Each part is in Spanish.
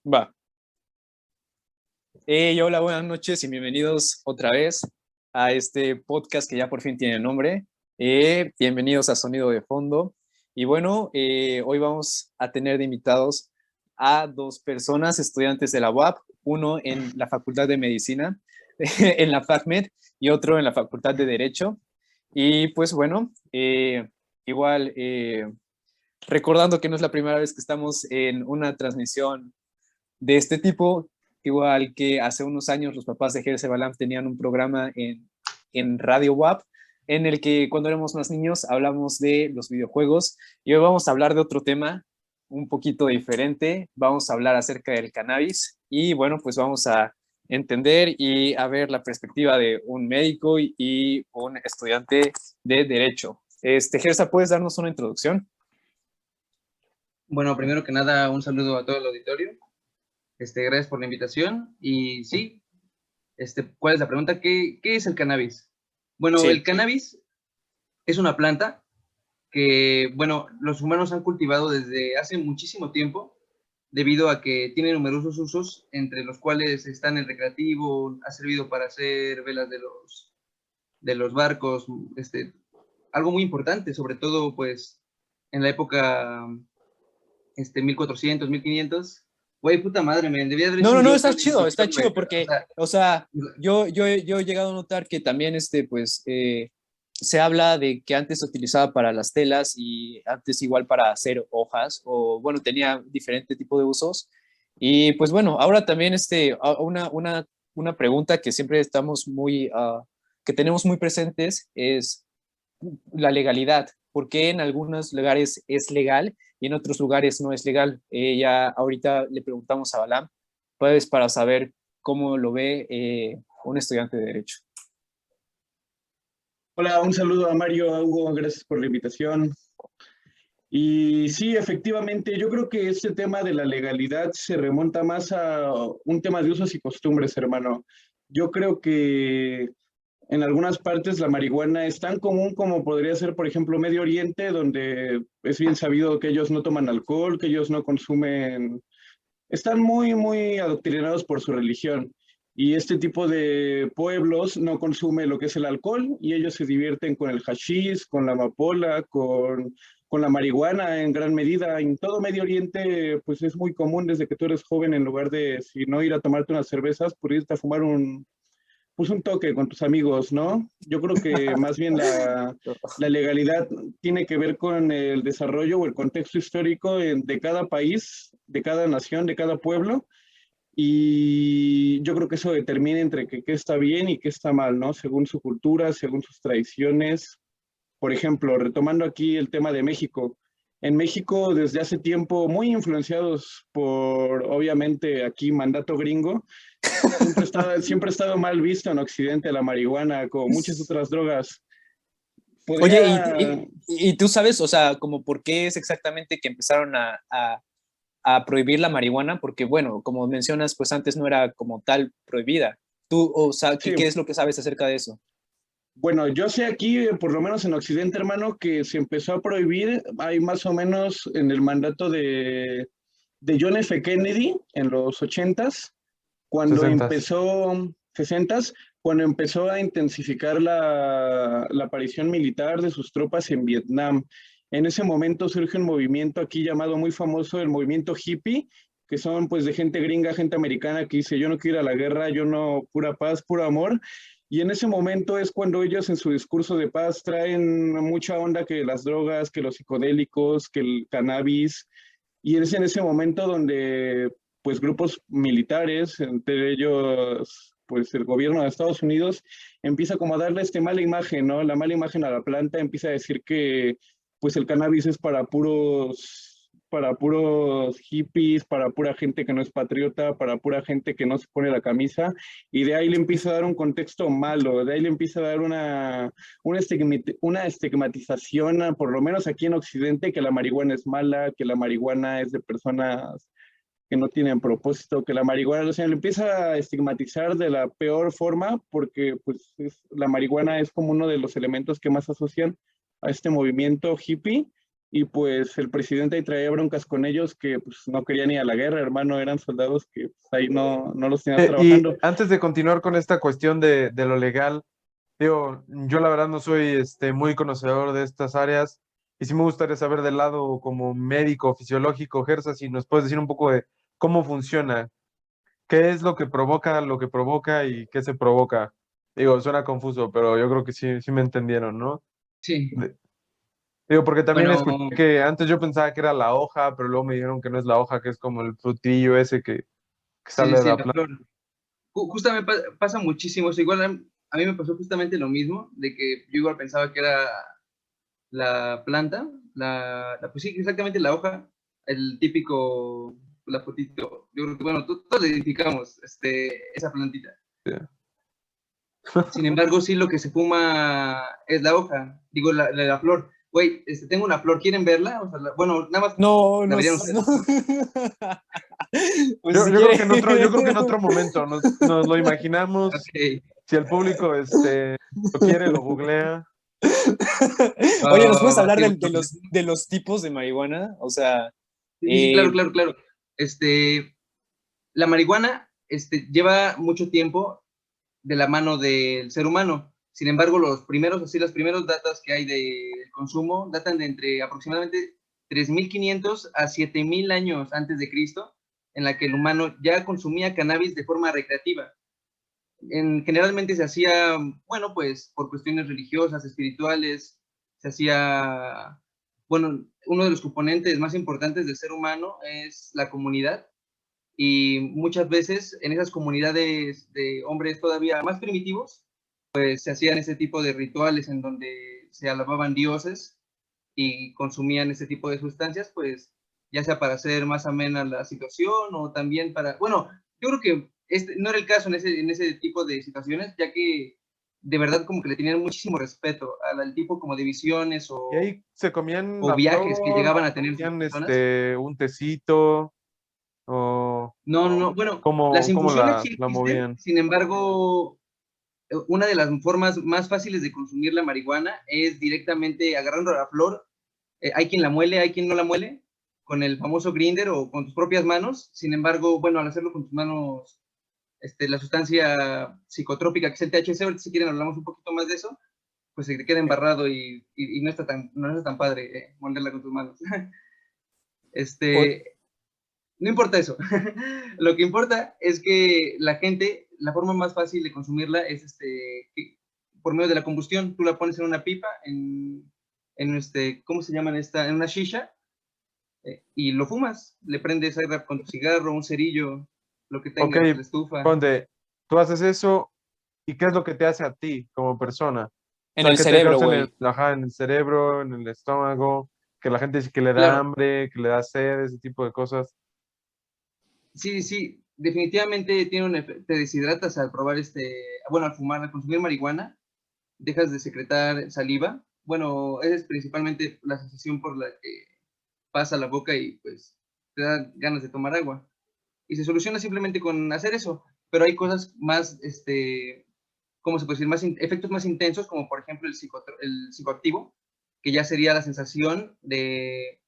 Va. Hola, buenas noches y bienvenidos otra vez a este podcast que ya por fin tiene nombre. Bienvenidos a Sonido de Fondo. Y bueno, hoy vamos a tener de invitados a dos personas, estudiantes de la UAP, uno en la Facultad de Medicina, en la FACMED, y otro en la Facultad de Derecho. Y pues bueno, igual recordando que no es la primera vez que estamos en una transmisión de este tipo, igual que hace unos años los papás de Jersey Balam tenían un programa en Radio WAP en el que cuando éramos más niños hablamos de los videojuegos, y hoy vamos a hablar de otro tema un poquito diferente. Vamos a hablar acerca del cannabis y bueno, pues vamos a entender y a ver la perspectiva de un médico y un estudiante de Derecho. Gersa, ¿puedes darnos una introducción? Bueno, primero que nada, un saludo a todo el auditorio. Gracias por la invitación. Y sí, ¿cuál es la pregunta? ¿Qué es el cannabis? Bueno, Sí. el cannabis es una planta que, bueno, los humanos han cultivado desde hace muchísimo tiempo, debido a que tiene numerosos usos, entre los cuales están el recreativo, ha servido para hacer velas de los barcos, algo muy importante, sobre todo, pues, en la época 1400, 1500. Güey, puta madre, me debía haber hecho un No, guión de está introducción, güey. chido porque, o sea, yo he llegado a notar que también se habla de que antes se utilizaba para las telas y antes igual para hacer hojas, o bueno, tenía diferente tipo de usos. Y pues bueno, ahora también una pregunta que siempre estamos que tenemos muy presentes es la legalidad. ¿Por qué en algunos lugares es legal y en otros lugares no es legal? Ya ahorita le preguntamos a Balam, pues para saber cómo lo ve un estudiante de Derecho. Hola, un saludo a Mario, a Hugo, gracias por la invitación. Y sí, efectivamente, yo creo que este tema de la legalidad se remonta más a un tema de usos y costumbres, hermano. Yo creo que en algunas partes la marihuana es tan común como podría ser, por ejemplo, Medio Oriente, donde es bien sabido que ellos no toman alcohol, que ellos no consumen, están muy adoctrinados por su religión. Y este tipo de pueblos no consume lo que es el alcohol y ellos se divierten con el hashish, con la amapola, con la marihuana en gran medida. En todo Medio Oriente, pues es muy común desde que tú eres joven, en lugar de, si no ir a tomarte unas cervezas, por irte a fumar pues un toque con tus amigos, ¿no? Yo creo que más bien la legalidad tiene que ver con el desarrollo o el contexto histórico de cada país, de cada nación, de cada pueblo, y yo creo que eso determina entre qué está bien y qué está mal, ¿no? Según su cultura, según sus tradiciones. Por ejemplo, retomando aquí el tema de México. En México, desde hace tiempo, muy influenciados por, obviamente, aquí mandato gringo, siempre ha estado mal visto en Occidente la marihuana, como muchas otras drogas. Oye, Podría, y tú sabes, o sea, como por qué es exactamente que empezaron a prohibir la marihuana, porque bueno, como mencionas, pues antes no era como tal prohibida. Tú, o sea, sí, ¿qué es lo que sabes acerca de eso? bueno, yo sé aquí, por lo menos en Occidente, hermano, que se empezó a prohibir, hay más o menos en el mandato de John F. Kennedy en los 80s, cuando 60. empezó, 60s, cuando empezó a intensificar la aparición militar de sus tropas en Vietnam. En ese momento surge un movimiento aquí llamado muy famoso, el movimiento hippie, que son pues de gente gringa, gente americana que dice, yo no quiero ir a la guerra, yo no, pura paz, puro amor. Y en ese momento es cuando ellos en su discurso de paz traen mucha onda que las drogas, que los psicodélicos, que el cannabis, y es en ese momento donde pues grupos militares, entre ellos pues el gobierno de Estados Unidos, empieza como a darle mala imagen, ¿no? La mala imagen a la planta, empieza a decir que pues el cannabis es para puros hippies, para pura gente que no es patriota, para pura gente que no se pone la camisa, y de ahí le empieza a dar un contexto malo, de ahí le empieza a dar una estigmatización, por lo menos aquí en Occidente, que la marihuana es mala, que la marihuana es de personas que no tienen propósito, que la marihuana, o sea, le empieza a estigmatizar de la peor forma, porque pues la marihuana es como uno de los elementos que más asocian a este movimiento hippie, y pues el presidente ahí traía broncas con ellos que pues no querían ir a la guerra, hermano, eran soldados que pues, ahí no los tenías Y trabajando. antes de continuar con esta cuestión de lo legal, digo, yo la verdad no soy muy conocedor de estas áreas y sí me gustaría saber del lado como médico, fisiológico, Gersa, si nos puedes decir un poco de cómo funciona, qué es lo que provoca y qué se provoca. Digo, suena confuso, pero yo creo que sí me entendieron, ¿no? Sí, De- Digo, porque también bueno, escuché que antes yo pensaba que era la hoja, pero luego me dijeron que no es la hoja, que es como el frutillo ese que sí, sale de sí, la la planta. flor. Justamente pasa muchísimo eso. Igual a mí me pasó justamente lo mismo, de que yo igual pensaba que era la planta, pues sí, exactamente la hoja, el típico, la fotito. Yo creo que, bueno, todos identificamos esa plantita. Sin embargo, sí, lo que se fuma es la hoja, digo, la flor. Güey, tengo una flor, ¿quieren verla? O sea, bueno, nada más No, la no, verían ustedes. no. Pues Yo si creo quiere. que yo creo que en otro momento nos lo imaginamos. Ok. Si el público lo quiere, lo googlea. Oye, ¿nos puedes hablar Sí, de, bueno, de los tipos de marihuana? O sea, sí, sí, claro, claro, claro. La marihuana, lleva mucho tiempo de la mano del ser humano. Sin embargo, los primeros datos que hay del consumo datan de entre aproximadamente 3.500 a 7.000 años antes de Cristo, en la que el humano ya consumía cannabis de forma recreativa. Generalmente se hacía, bueno, pues por cuestiones religiosas, espirituales, se hacía, bueno, uno de los componentes más importantes del ser humano es la comunidad, y muchas veces en esas comunidades de hombres todavía más primitivos, pues se hacían ese tipo de rituales en donde se alababan dioses y consumían ese tipo de sustancias, pues ya sea para hacer más amena la situación o también para, bueno, yo creo que no era el caso en ese tipo de situaciones, ya que de verdad como que le tenían muchísimo respeto al tipo como de visiones Y ahí se comían o la viajes que flor, llegaban a tener esas hacían personas. un tecito, o No, no, bueno, las cómo infusiones sí la existen, movían. sin embargo, una de las formas más fáciles de consumir la marihuana es directamente agarrando la flor. Hay quien la muele, hay quien no la muele, con el famoso grinder o con tus propias manos. Sin embargo, bueno, al hacerlo con tus manos, la sustancia psicotrópica que es el THC, ahorita si quieren hablamos un poquito más de eso, pues se te queda embarrado y no está tan padre molerla con tus manos. o- No importa eso. Lo que importa es que la gente, la forma más fácil de consumirla es por medio de la combustión. Tú la pones en una pipa, ¿cómo se llama en una shisha, y lo fumas. Le prendes ahí con tu cigarro, un cerillo, lo que Ok, tengas, la estufa. ponte, tú haces eso, ¿y qué es lo que te hace a ti como persona? O en sea, el ¿qué te cerebro, causa güey. en el cerebro, en el estómago? Que la gente dice que le da Claro, hambre, que le da sed, ese tipo de cosas. sí, sí, definitivamente tiene te deshidratas al probar bueno, al fumar, al consumir marihuana, dejas de secretar saliva. Bueno, esa es principalmente la sensación por la que pasa a la boca y pues te da ganas de tomar agua. Y se soluciona simplemente con hacer eso, pero hay cosas más, ¿cómo se puede decir? Efectos más intensos, como por ejemplo el psicoactivo, que ya sería la sensación de,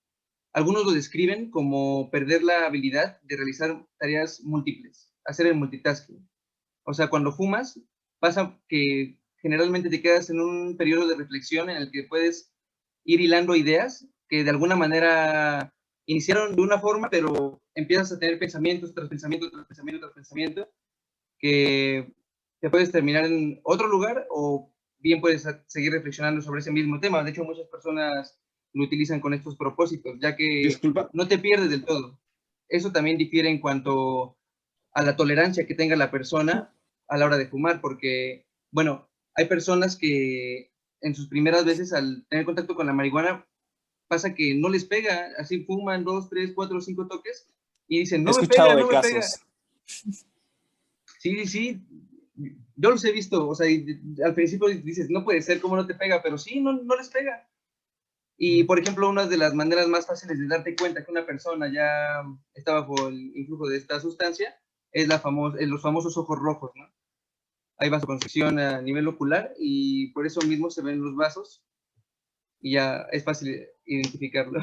algunos lo describen como perder la habilidad de realizar tareas múltiples, hacer el multitasking. O sea, cuando fumas, pasa que generalmente te quedas en un periodo de reflexión en el que puedes ir hilando ideas que de alguna manera iniciaron de una forma, pero empiezas a tener pensamientos tras pensamiento, tras pensamiento, tras pensamiento, que te puedes terminar en otro lugar o bien puedes seguir reflexionando sobre ese mismo tema. De hecho, muchas personas lo utilizan con estos propósitos, ya que Disculpa. no te pierdes del todo. Eso también difiere en cuanto a la tolerancia que tenga la persona a la hora de fumar, porque, bueno, hay personas que en sus primeras veces al tener contacto con la marihuana pasa que no les pega, así fuman 2, 3, 4, 5 toques y dicen, He no me escuchado pega, de no me pega. casos. Sí, sí, yo los he visto, o sea, al principio dices, no puede ser, ¿cómo no te pega? Pero sí, no les pega. Y, por ejemplo, una de las maneras más fáciles de darte cuenta que una persona ya está bajo el influjo de esta sustancia es los famosos ojos rojos, ¿no? Hay vasoconstricción a nivel ocular y por eso mismo se ven los vasos y ya es fácil identificarlo.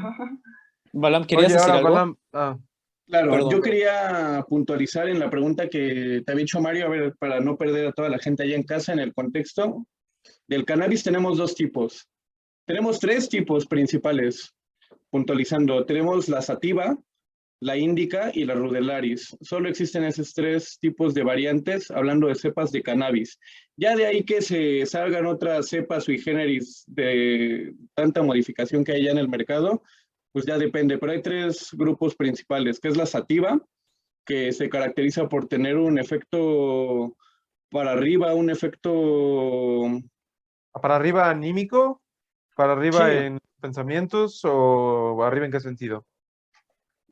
Balam, ¿querías Oye, decir ahora, algo? Balam, Claro, Perdón, yo perdón. quería puntualizar en la pregunta que te había hecho Mario, a ver, para no perder a toda la gente allá en casa en el contexto. Del cannabis tenemos dos tipos. Tenemos tres tipos principales, puntualizando. Tenemos la sativa, la índica y la rudelaris. Solo existen esos tres tipos de variantes, hablando de cepas de cannabis. Ya de ahí que se salgan otras cepas sui generis de tanta modificación que hay ya en el mercado, pues ya depende, pero hay tres grupos principales, que es la sativa, que se caracteriza por tener un efecto para arriba, un efecto, ¿para arriba anímico? ¿Para arriba sí, en pensamientos o arriba en qué sentido?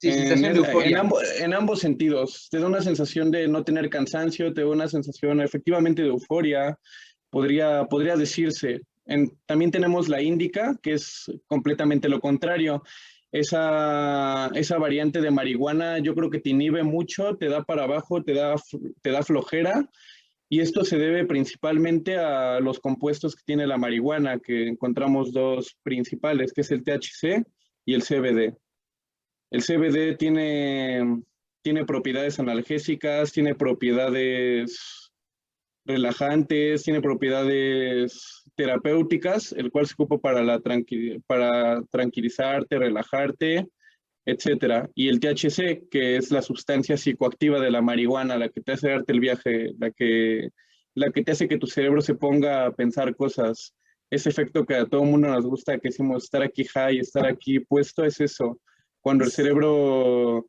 Sí, sensación de euforia. en ambos sentidos. Te da una sensación de no tener cansancio, te da una sensación efectivamente de euforia, podría decirse. También tenemos la índica, que es completamente lo contrario. Esa variante de marihuana yo creo que te inhibe mucho, te da para abajo, te da flojera, y esto se debe principalmente a los compuestos que tiene la marihuana, que encontramos dos principales, que es el THC y el CBD. El CBD tiene propiedades analgésicas, tiene propiedades relajantes, tiene propiedades terapéuticas, el cual se ocupa para tranquilizarte, relajarte, etcétera. Y el THC, que es la sustancia psicoactiva de la marihuana, la que te hace darte el viaje, la que te hace que tu cerebro se ponga a pensar cosas. Ese efecto que a todo el mundo nos gusta, que decimos estar aquí high, estar aquí puesto, es eso. Cuando el cerebro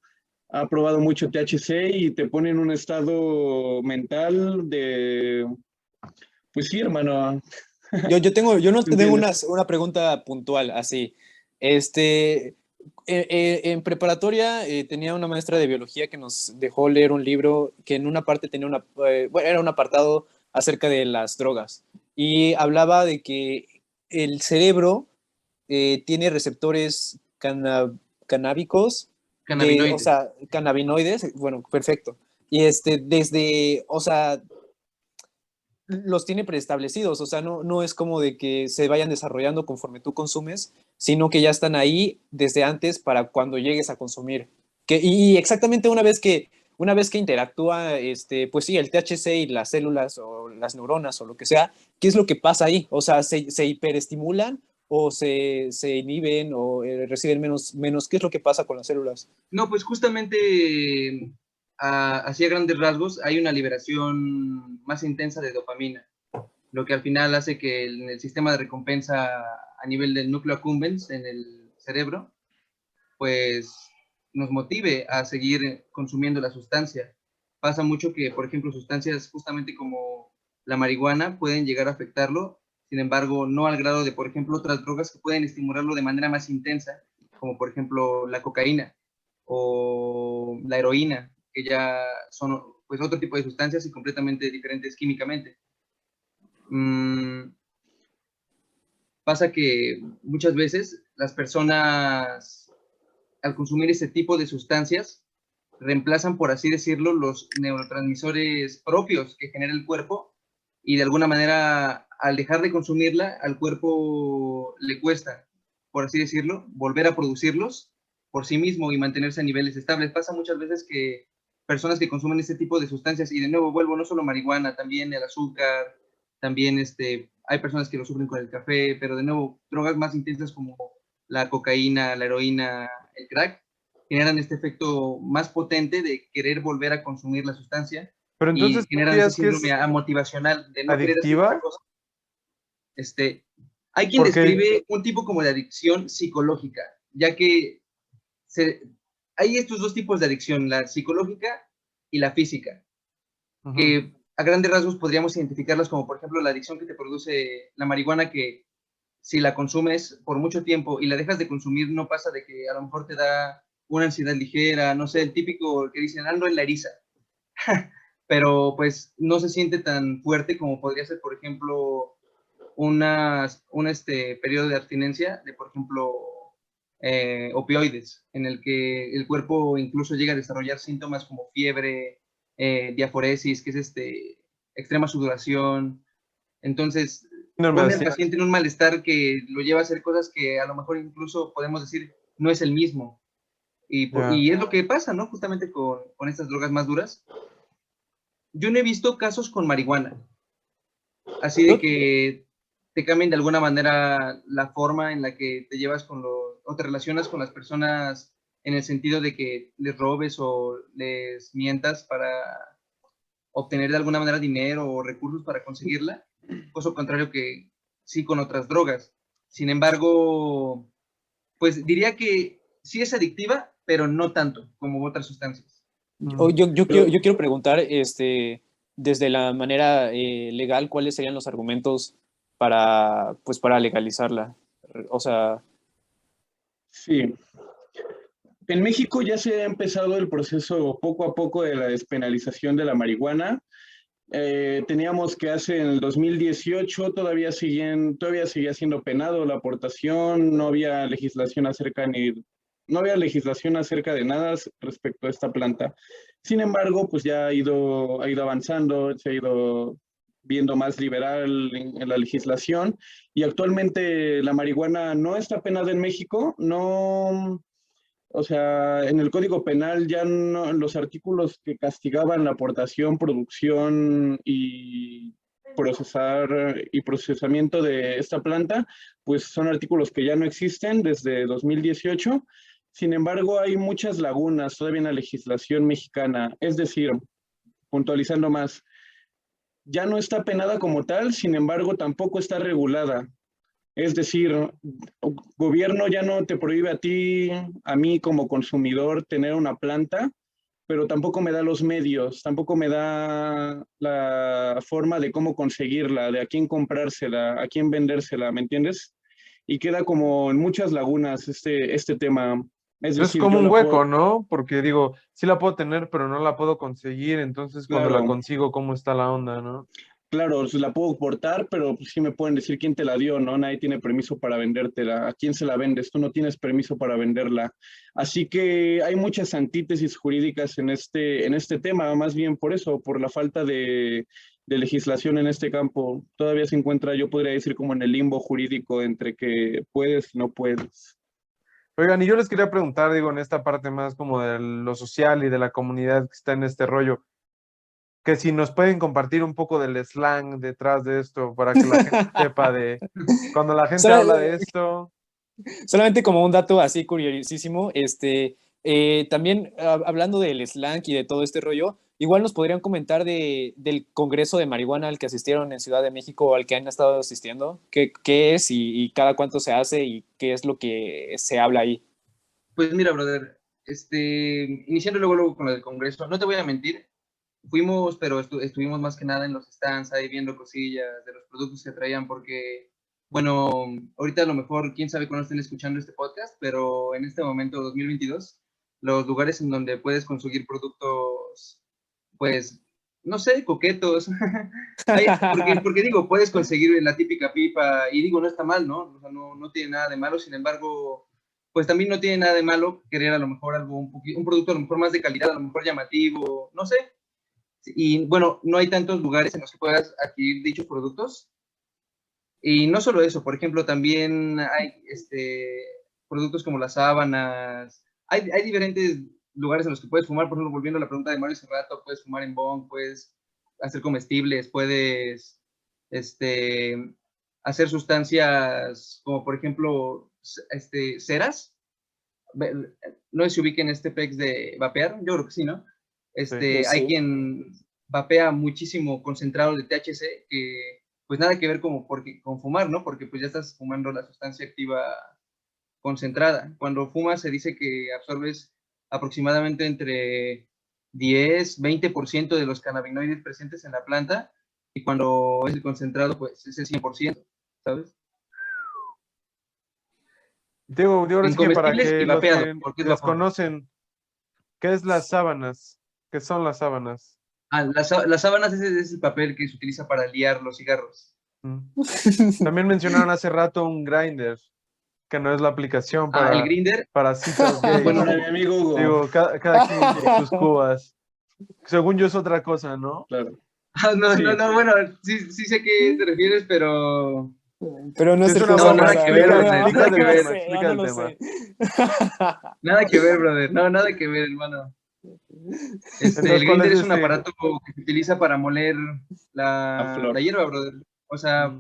ha probado mucho THC y te pone en un estado mental de, pues sí, hermano, Yo no tengo ¿entiendes? una pregunta puntual, así. En preparatoria tenía una maestra de biología que nos dejó leer un libro que en una parte tenía bueno, era un apartado acerca de las drogas y hablaba de que el cerebro tiene receptores canábicos, o Cannabinoides. sea, cannabinoides, bueno, perfecto. Y desde, o sea, los tiene preestablecidos, o sea, no es como de que se vayan desarrollando conforme tú consumes, sino que ya están ahí desde antes para cuando llegues a consumir. Y exactamente una vez que interactúa, pues sí, el THC y las células o las neuronas o lo que sea, ¿qué es lo que pasa ahí? O sea, ¿se hiperestimulan o se inhiben o reciben menos? ¿Qué es lo que pasa con las células? No, pues justamente, así a grandes rasgos, hay una liberación más intensa de dopamina, lo que al final hace que el sistema de recompensa a nivel del núcleo accumbens en el cerebro, pues nos motive a seguir consumiendo la sustancia. Pasa mucho que, por ejemplo, sustancias justamente como la marihuana pueden llegar a afectarlo, sin embargo, no al grado de, por ejemplo, otras drogas que pueden estimularlo de manera más intensa, como por ejemplo la cocaína o la heroína, que ya son pues otro tipo de sustancias y completamente diferentes químicamente. Pasa que muchas veces las personas, al consumir ese tipo de sustancias, reemplazan, por así decirlo, los neurotransmisores propios que genera el cuerpo, y de alguna manera, al dejar de consumirla, al cuerpo le cuesta, por así decirlo, volver a producirlos por sí mismo y mantenerse a niveles estables. Pasa muchas veces que personas que consumen este tipo de sustancias, y de nuevo vuelvo, no solo marihuana, también el azúcar, también hay personas que lo sufren con el café, pero de nuevo, drogas más intensas como la cocaína, la heroína, el crack, generan este efecto más potente de querer volver a consumir la sustancia Pero y entonces, ¿tú generan ese dirías que síndrome es motivacional de no querer hacer otra adictiva? cosa. Hay quien Porque, describe un tipo como de adicción psicológica, ya que hay estos dos tipos de adicción, la psicológica y la física, ujú, que a grandes rasgos podríamos identificarlas como, por ejemplo, la adicción que te produce la marihuana, que si la consumes por mucho tiempo y la dejas de consumir, no pasa de que a lo mejor te da una ansiedad ligera, no sé, el típico que dicen, ando en la eriza, pero pues no se siente tan fuerte como podría ser, por ejemplo, un periodo de abstinencia de, por ejemplo, opioides, en el que el cuerpo incluso llega a desarrollar síntomas como fiebre, diaforesis, que es extrema sudoración. Entonces, No me pone al hacía- paciente en un malestar que lo lleva a hacer cosas que a lo mejor incluso podemos decir no es el mismo. Ya. Y es lo que pasa, ¿no? Justamente con estas drogas más duras. Yo no he visto casos con marihuana, así de que te cambien de alguna manera la forma en la que te llevas o te relacionas con las personas en el sentido de que les robes o les mientas para obtener de alguna manera dinero o recursos para conseguirla, cosa contrario que sí con otras drogas. Sin embargo, pues diría que sí es adictiva, pero no tanto como otras sustancias. Yo quiero preguntar, desde la manera legal, ¿cuáles serían los argumentos para, pues, para legalizarla? O sea, Sí. En México ya se ha empezado el proceso poco a poco de la despenalización de la marihuana. Teníamos que hace en el 2018 todavía seguía siendo penado la aportación, no había legislación acerca de nada respecto a esta planta. Sin embargo, pues ya ha ido avanzando, se ha ido viendo más liberal en la legislación y actualmente la marihuana no está penada en México, no, o sea, en el Código Penal ya no, los artículos que castigaban la aportación, producción y procesamiento de esta planta, pues son artículos que ya no existen desde 2018. Sin embargo, hay muchas lagunas todavía en la legislación mexicana. Es decir, puntualizando más, ya no está penada como tal, sin embargo, tampoco está regulada. Es decir, gobierno ya no te prohíbe a ti, a mí como consumidor, tener una planta, pero tampoco me da los medios, tampoco me da la forma de cómo conseguirla, de a quién comprársela, a quién vendérsela, ¿me entiendes? Y queda como en muchas lagunas este tema. Es Es decir, como yo un la puedo, hueco, ¿no? Porque digo, sí la puedo tener, pero no la puedo conseguir. Entonces, cuando la claro, consigo, ¿cómo está la onda, no? claro, pues, la puedo portar, pero pues, sí me pueden decir quién te la dio, ¿no? Nadie tiene permiso para vendértela. ¿A quién se la vendes? Tú no tienes permiso para venderla. Así que hay muchas antítesis jurídicas en este tema, más bien por eso, por la falta de legislación en este campo. Todavía se encuentra, yo podría decir, como en el limbo jurídico entre que puedes y no puedes. Oigan, y yo les quería preguntar, digo, en esta parte más como de lo social y de la comunidad que está en este rollo, que si nos pueden compartir un poco del slang detrás de esto para que la gente sepa de cuando la gente sola- habla de esto. solamente como un dato así curiosísimo, también hablando del slang y de todo este rollo, igual nos podrían comentar del Congreso de Marihuana al que asistieron en Ciudad de México o al que han estado asistiendo, qué es y cada cuánto se hace y qué es lo que se habla ahí. Pues mira, brother, iniciando luego con lo del Congreso, no te voy a mentir, fuimos, pero estuvimos más que nada en los stands ahí viendo cosillas de los productos que traían, porque, bueno, ahorita a lo mejor, quién sabe cuándo estén escuchando este podcast, pero en este momento, 2022, los lugares en donde puedes conseguir productos, pues, no sé, coquetos, porque digo, puedes conseguir la típica pipa, y digo, no está mal, ¿no? O sea, no tiene nada de malo, sin embargo, pues también no tiene nada de malo querer a lo mejor algo, un producto a lo mejor más de calidad, a lo mejor llamativo, no sé, y bueno, no hay tantos lugares en los que puedas adquirir dichos productos. Y no solo eso, por ejemplo, también hay productos como las sábanas. Hay diferentes lugares en los que puedes fumar. Por ejemplo, volviendo a la pregunta de Mario hace rato, puedes fumar en bong, puedes hacer comestibles, puedes hacer sustancias como, por ejemplo, ceras. No sé si ubiquen este pex de vapear, yo creo que sí, ¿no? Sí. Hay Sí. quien vapea muchísimo concentrado de THC, que pues nada que ver con fumar, ¿no? Porque pues ya estás fumando la sustancia activa concentrada. Cuando fumas se dice que absorbes aproximadamente entre 10-20% de los cannabinoides presentes en la planta, y cuando es el concentrado, pues es el 100%, ¿sabes? Digo, ahora En sí que para comestibles y que los vapeado, que porque es vapor. desconocen, ¿qué es las sábanas? ¿Qué son las sábanas? Las sábanas es el papel que se utiliza para liar los cigarros. Mm. También mencionaron hace rato un grinder, que no es la aplicación El grinder, para citas bueno, gays. Para mi amigo Hugo, Digo, cada quien con sus cubas. Según yo es otra cosa, ¿no? claro. No, Sí. no, bueno, sí, sí sé a qué te refieres, pero Pero no Sí, es es el una punto. mamada. O sea, Nada que ver, yo brother, no, nada yo que no ver. sé, Explica yo no el lo tema. sé. nada que ver, brother. No, nada que ver, hermano. Entonces, El ¿cuál grinder es es un aparato que se utiliza para moler La flor. la hierba, brother. O sea,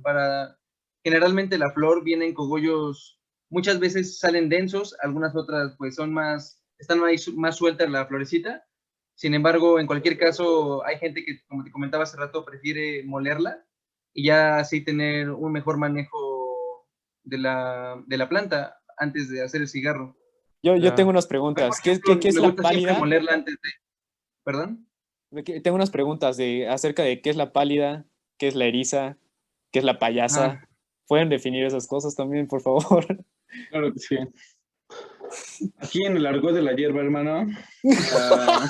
generalmente la flor viene en cogollos, muchas veces salen densos, algunas otras pues son están más sueltas la florecita. Sin embargo, en cualquier caso, hay gente que, como te comentaba hace rato, prefiere molerla y ya así tener un mejor manejo de la planta antes de hacer el cigarro. Yo tengo Ya. unas A mí, por preguntas. ejemplo, ¿Qué es me la gusta siempre pálida? molerla antes de... ¿Perdón? Tengo unas preguntas acerca de qué es la pálida, qué es la eriza, qué es la Ah, payasa. ¿Pueden definir esas cosas también, por favor? Claro que sí. Aquí en el argot de la hierba, hermano, la,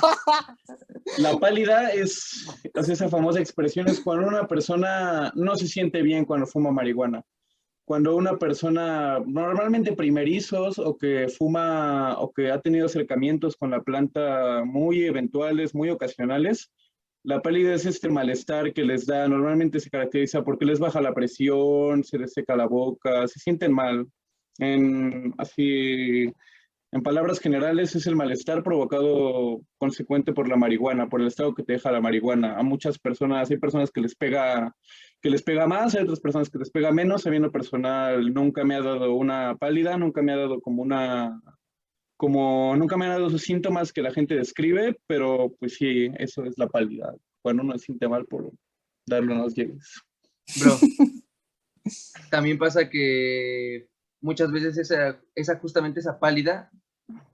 la pálida es esa famosa expresión, es cuando una persona no se siente bien cuando fuma marihuana. Cuando una persona, normalmente primerizos o que fuma o que ha tenido acercamientos con la planta muy eventuales, muy ocasionales, la pálida es este malestar que les da, normalmente se caracteriza porque les baja la presión, se les seca la boca, se sienten mal. Así, en palabras generales, es el malestar provocado consecuente por la marihuana, por el estado que te deja la marihuana. A muchas personas, hay personas que les pega más, hay otras personas que les pega menos. A mí en lo personal nunca me ha dado una pálida, nunca me ha dado nunca me han dado esos síntomas que la gente describe, pero pues sí, eso es la pálida. Cuando uno se siente mal por darle unos llegues. bro, también pasa que muchas veces justamente esa pálida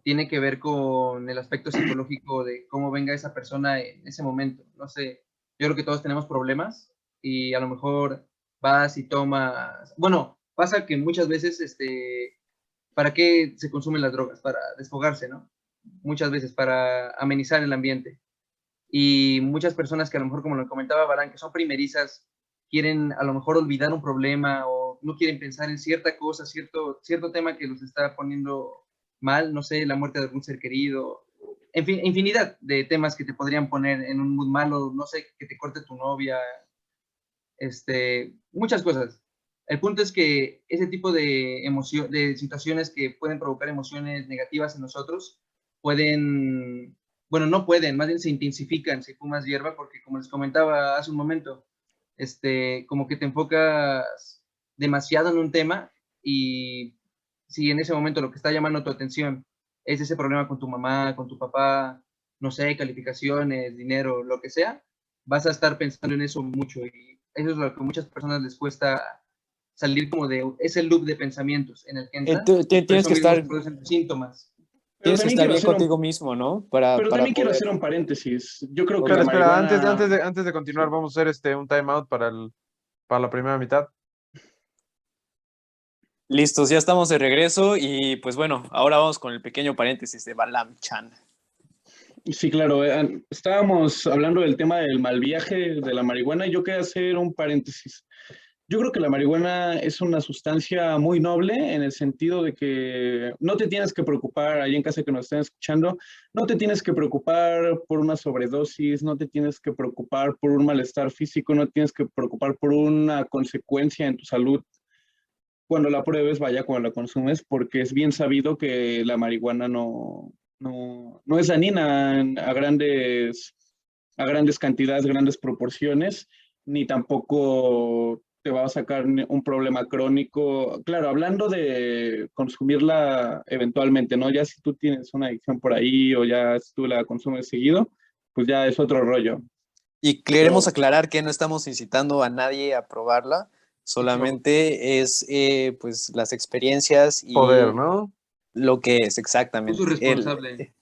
tiene que ver con el aspecto psicológico de cómo venga esa persona en ese momento. No sé, yo creo que todos tenemos problemas y a lo mejor vas y tomas, bueno, pasa que muchas veces, ¿para qué se consumen las drogas? Para desfogarse, ¿no? Muchas veces para amenizar el ambiente. Y muchas personas que a lo mejor, como lo comentaba Barán, que son primerizas, quieren a lo mejor olvidar un problema o no quieren pensar en cierta cosa, cierto tema que los está poniendo mal, no sé, la muerte de algún ser querido, en fin, infinidad de temas que te podrían poner en un mood malo, no sé, que te corte tu novia, muchas cosas. El punto es que ese tipo de de situaciones que pueden provocar emociones negativas en nosotros pueden, bueno, no pueden, más bien se intensifican si fumas hierba, porque como les comentaba hace un momento, como que te enfocas demasiado en un tema y si en ese momento lo que está llamando tu atención es ese problema con tu mamá, con tu papá, no sé, calificaciones, dinero, lo que sea, vas a estar pensando en eso mucho y eso es lo que a muchas personas les cuesta salir como de ese loop de pensamientos en el que entran y por Tienes eso que mismo estar, se producen síntomas. Pero tienes que también estar quiero bien hacer contigo mismo, ¿no? pero Para también quiero poder. hacer un paréntesis. Yo creo que Ok. la Espera, marihuana, antes de continuar, vamos a hacer un timeout para la primera mitad. Listos, ya estamos de regreso y pues bueno, ahora vamos con el pequeño paréntesis de Balam Chan. sí, claro, estábamos hablando del tema del mal viaje de la marihuana y yo quería hacer un paréntesis. Yo creo que la marihuana es una sustancia muy noble en el sentido de que no te tienes que preocupar, ahí en casa que nos estén escuchando, no te tienes que preocupar por una sobredosis, no te tienes que preocupar por un malestar físico, no tienes que preocupar por una consecuencia en tu salud cuando la pruebes, vaya, cuando la consumes, porque es bien sabido que la marihuana no es dañina a grandes cantidades, grandes proporciones, ni tampoco te va a sacar un problema crónico. Claro, hablando de consumirla eventualmente, ¿no? Ya si tú tienes una adicción por ahí o ya si tú la consumes seguido, pues ya es otro rollo. Y queremos Pero, aclarar que no estamos incitando a nadie a probarla, pero solamente es pues las experiencias Poder, y ¿no? lo que es Uso exactamente. responsable.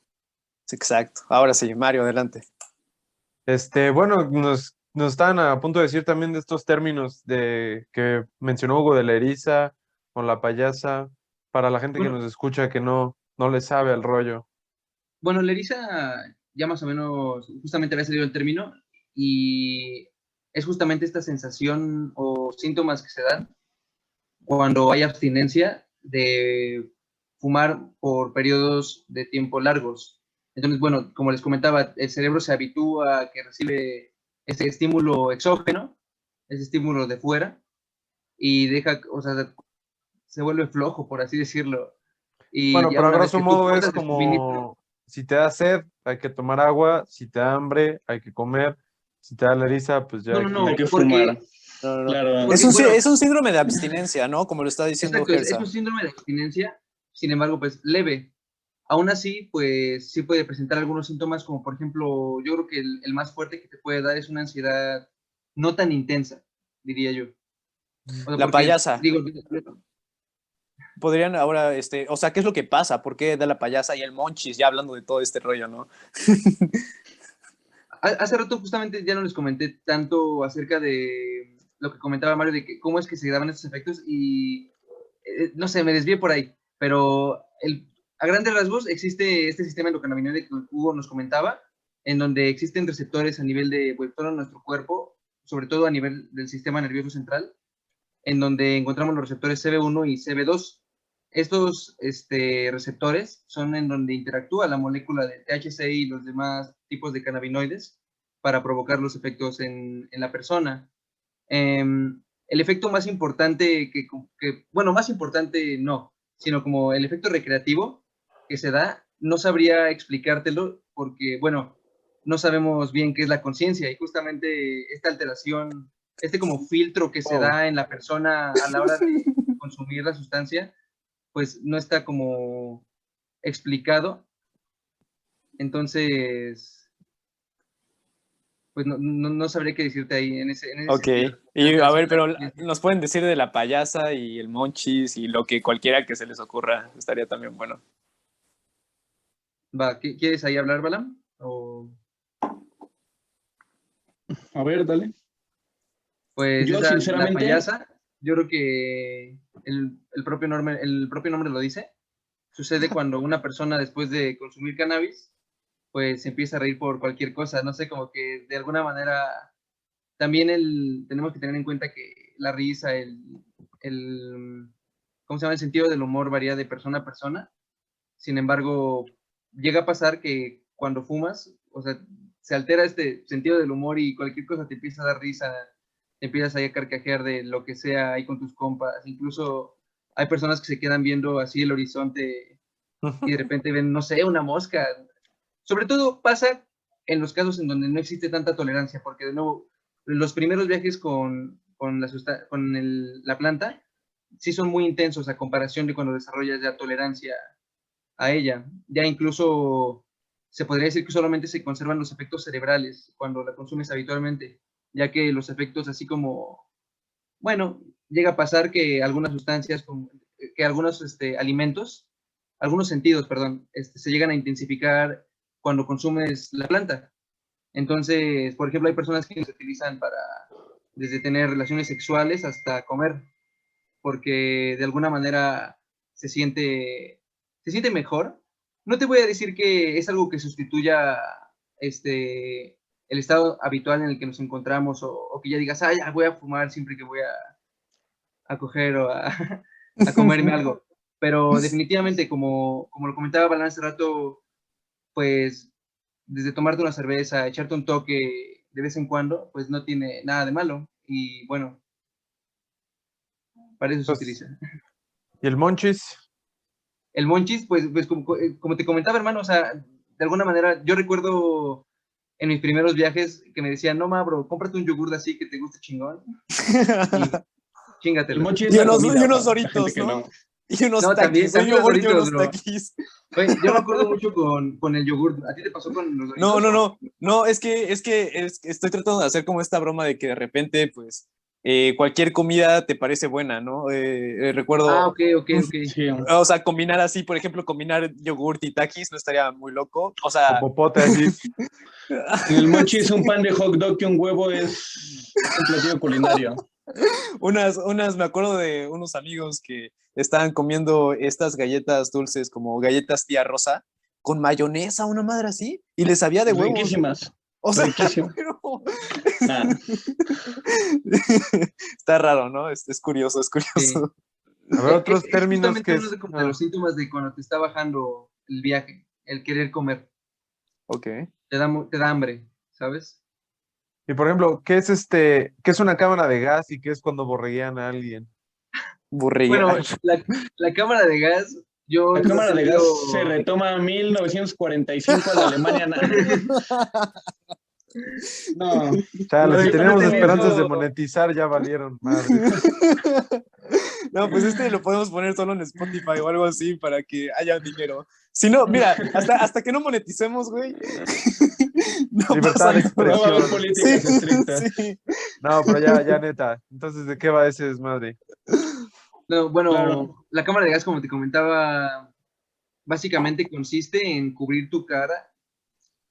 Exacto. Ahora sí, Mario, adelante. Bueno, nos estaban a punto de decir también de estos términos que mencionó Hugo de la eriza con la payasa, para la gente que Bueno, nos escucha que no le sabe al rollo. bueno, la eriza ya más o menos, justamente había salido el término y es justamente esta sensación o síntomas que se dan cuando hay abstinencia de fumar por periodos de tiempo largos. Entonces, bueno, como les comentaba, el cerebro se habitúa a que recibe ese estímulo exógeno, ese estímulo de fuera, y deja, o sea, se vuelve flojo, por así decirlo. Y Bueno, ya pero a una vez grosso que tú modo es cortas de suministro, como si te da sed, hay que tomar agua, si te da hambre, hay que comer, si te da la eriza, pues ya no, no, aquí. Hay no, que porque, fumar. No, no, no. Claro. porque, bueno, Es un síndrome de abstinencia, ¿no? Como lo está diciendo exacto, es un Gersa. síndrome de abstinencia, sin embargo, pues leve. Aún así, pues sí puede presentar algunos síntomas, como por ejemplo, yo creo que el más fuerte que te puede dar es una ansiedad no tan intensa, diría yo. O sea, La porque, payasa. digo, Podrían ahora, o sea, ¿qué es lo que pasa? ¿Por qué da la payasa y el monchis? Ya hablando de todo este rollo, ¿no? hace rato justamente ya no les comenté tanto acerca de lo que comentaba Mario, de que cómo es que se daban estos efectos y no sé, me desvié por ahí, pero a grandes rasgos existe este sistema endocannabinoide que Hugo nos comentaba, en donde existen receptores a nivel de pues, todo nuestro cuerpo, sobre todo a nivel del sistema nervioso central, en donde encontramos los receptores CB1 y CB2. Estos receptores son en donde interactúa la molécula de THC y los demás tipos de cannabinoides para provocar los efectos en la persona. El efecto más importante bueno, más importante no, sino como el efecto recreativo que se da, no sabría explicártelo porque, bueno, no sabemos bien qué es la conciencia y justamente esta alteración, este como filtro que se Wow. da en la persona a la hora de consumir la sustancia, pues no está como explicado. Entonces, pues no sabría qué decirte ahí en ese Ok. sentido. Y a ver, pero Conciencia. nos pueden decir de la payasa y el monchis y lo que cualquiera que se les ocurra. Estaría también bueno. Va, ¿quieres ahí hablar, Balam? O, A ver, dale. pues Yo, la sinceramente, payasa, yo creo que el propio nombre lo dice. Sucede cuando una persona después de consumir cannabis, pues se empieza a reír por cualquier cosa. No sé, como que de alguna manera también tenemos que tener en cuenta que la risa, el, ¿cómo se llama? El sentido del humor varía de persona a persona. Sin embargo, llega a pasar que cuando fumas, o sea, se altera este sentido del humor y cualquier cosa te empieza a dar risa, te empiezas ahí a carcajear de lo que sea ahí con tus compas. Incluso hay personas que se quedan viendo así el horizonte y de repente ven, no sé, una mosca. Sobre todo pasa en los casos en donde no existe tanta tolerancia, porque de nuevo, los primeros viajes con la planta sí son muy intensos a comparación de cuando desarrollas ya tolerancia a ella. Ya incluso se podría decir que solamente se conservan los efectos cerebrales cuando la consumes habitualmente, ya que los efectos así como, bueno, llega a pasar que algunas sustancias, que algunos alimentos, algunos sentidos, perdón, se llegan a intensificar cuando consumes la planta. Entonces, por ejemplo, hay personas que se utilizan para desde tener relaciones sexuales hasta comer, porque de alguna manera se siente mejor. No te voy a decir que es algo que sustituya el estado habitual en el que nos encontramos o que ya digas, ah, ya voy a fumar siempre que voy a coger o a comerme algo. Pero definitivamente, como lo comentaba Balán hace rato, pues desde tomarte una cerveza, echarte un toque de vez en cuando, pues no tiene nada de malo. Y bueno, para eso se Entonces, utiliza. ¿y el monchis? El monchis, pues como te comentaba, hermano, o sea, de alguna manera, yo recuerdo en mis primeros viajes que me decían, no, ma, bro, cómprate un yogur así que te guste chingón y el chingatelo. mochi es la Y comida unos para la gente doritos, que ¿no? no. Y unos No, también, taquis, un también los yogur y doritos, unos bro. taquis. Oye, yo me acuerdo mucho con el yogur. ¿A ti te pasó con los No, doritos? no, no, no, es que estoy tratando de hacer como esta broma de que de repente, pues, cualquier comida te parece buena, ¿no? Ah, Recuerdo, ok, ok, ok. Sí, o sea, combinar así, por ejemplo, combinar yogurt y takis no estaría muy loco. O O sea, popote así. en el monchis un pan de hot dog y un huevo es un platillo culinario. me acuerdo de unos amigos que estaban comiendo estas galletas dulces como galletas tía Rosa con mayonesa, una madre así, y les sabía de huevos. Riquísimas, O sea, riquísimas. pero... Nah, Está raro, ¿no? Es curioso, es Sí. curioso. A ver, otros Es términos justamente que uno es. de los síntomas de cuando te está bajando el viaje, el querer comer. Ok. Te da hambre, ¿sabes? Y por ejemplo, ¿qué es una cámara de gas y qué es cuando borreguean a alguien? Burrilla. Bueno, la cámara de gas, yo La en ese cámara de gas se sentido- retoma a 1945 a la Alemania. No, Chale, si yo tenemos creo que esperanzas de eso- monetizar, ya valieron madre. No, pues lo podemos poner solo en Spotify o algo así para que haya dinero. Si no, mira, hasta que no moneticemos, güey, no Libertad pasa de nada. no va a haber expresión. políticas Sí, estrictas. sí. No, pero ya neta. Entonces, ¿de qué va ese desmadre? No, bueno, Claro. la cámara de gas, como te comentaba, básicamente consiste en cubrir tu cara,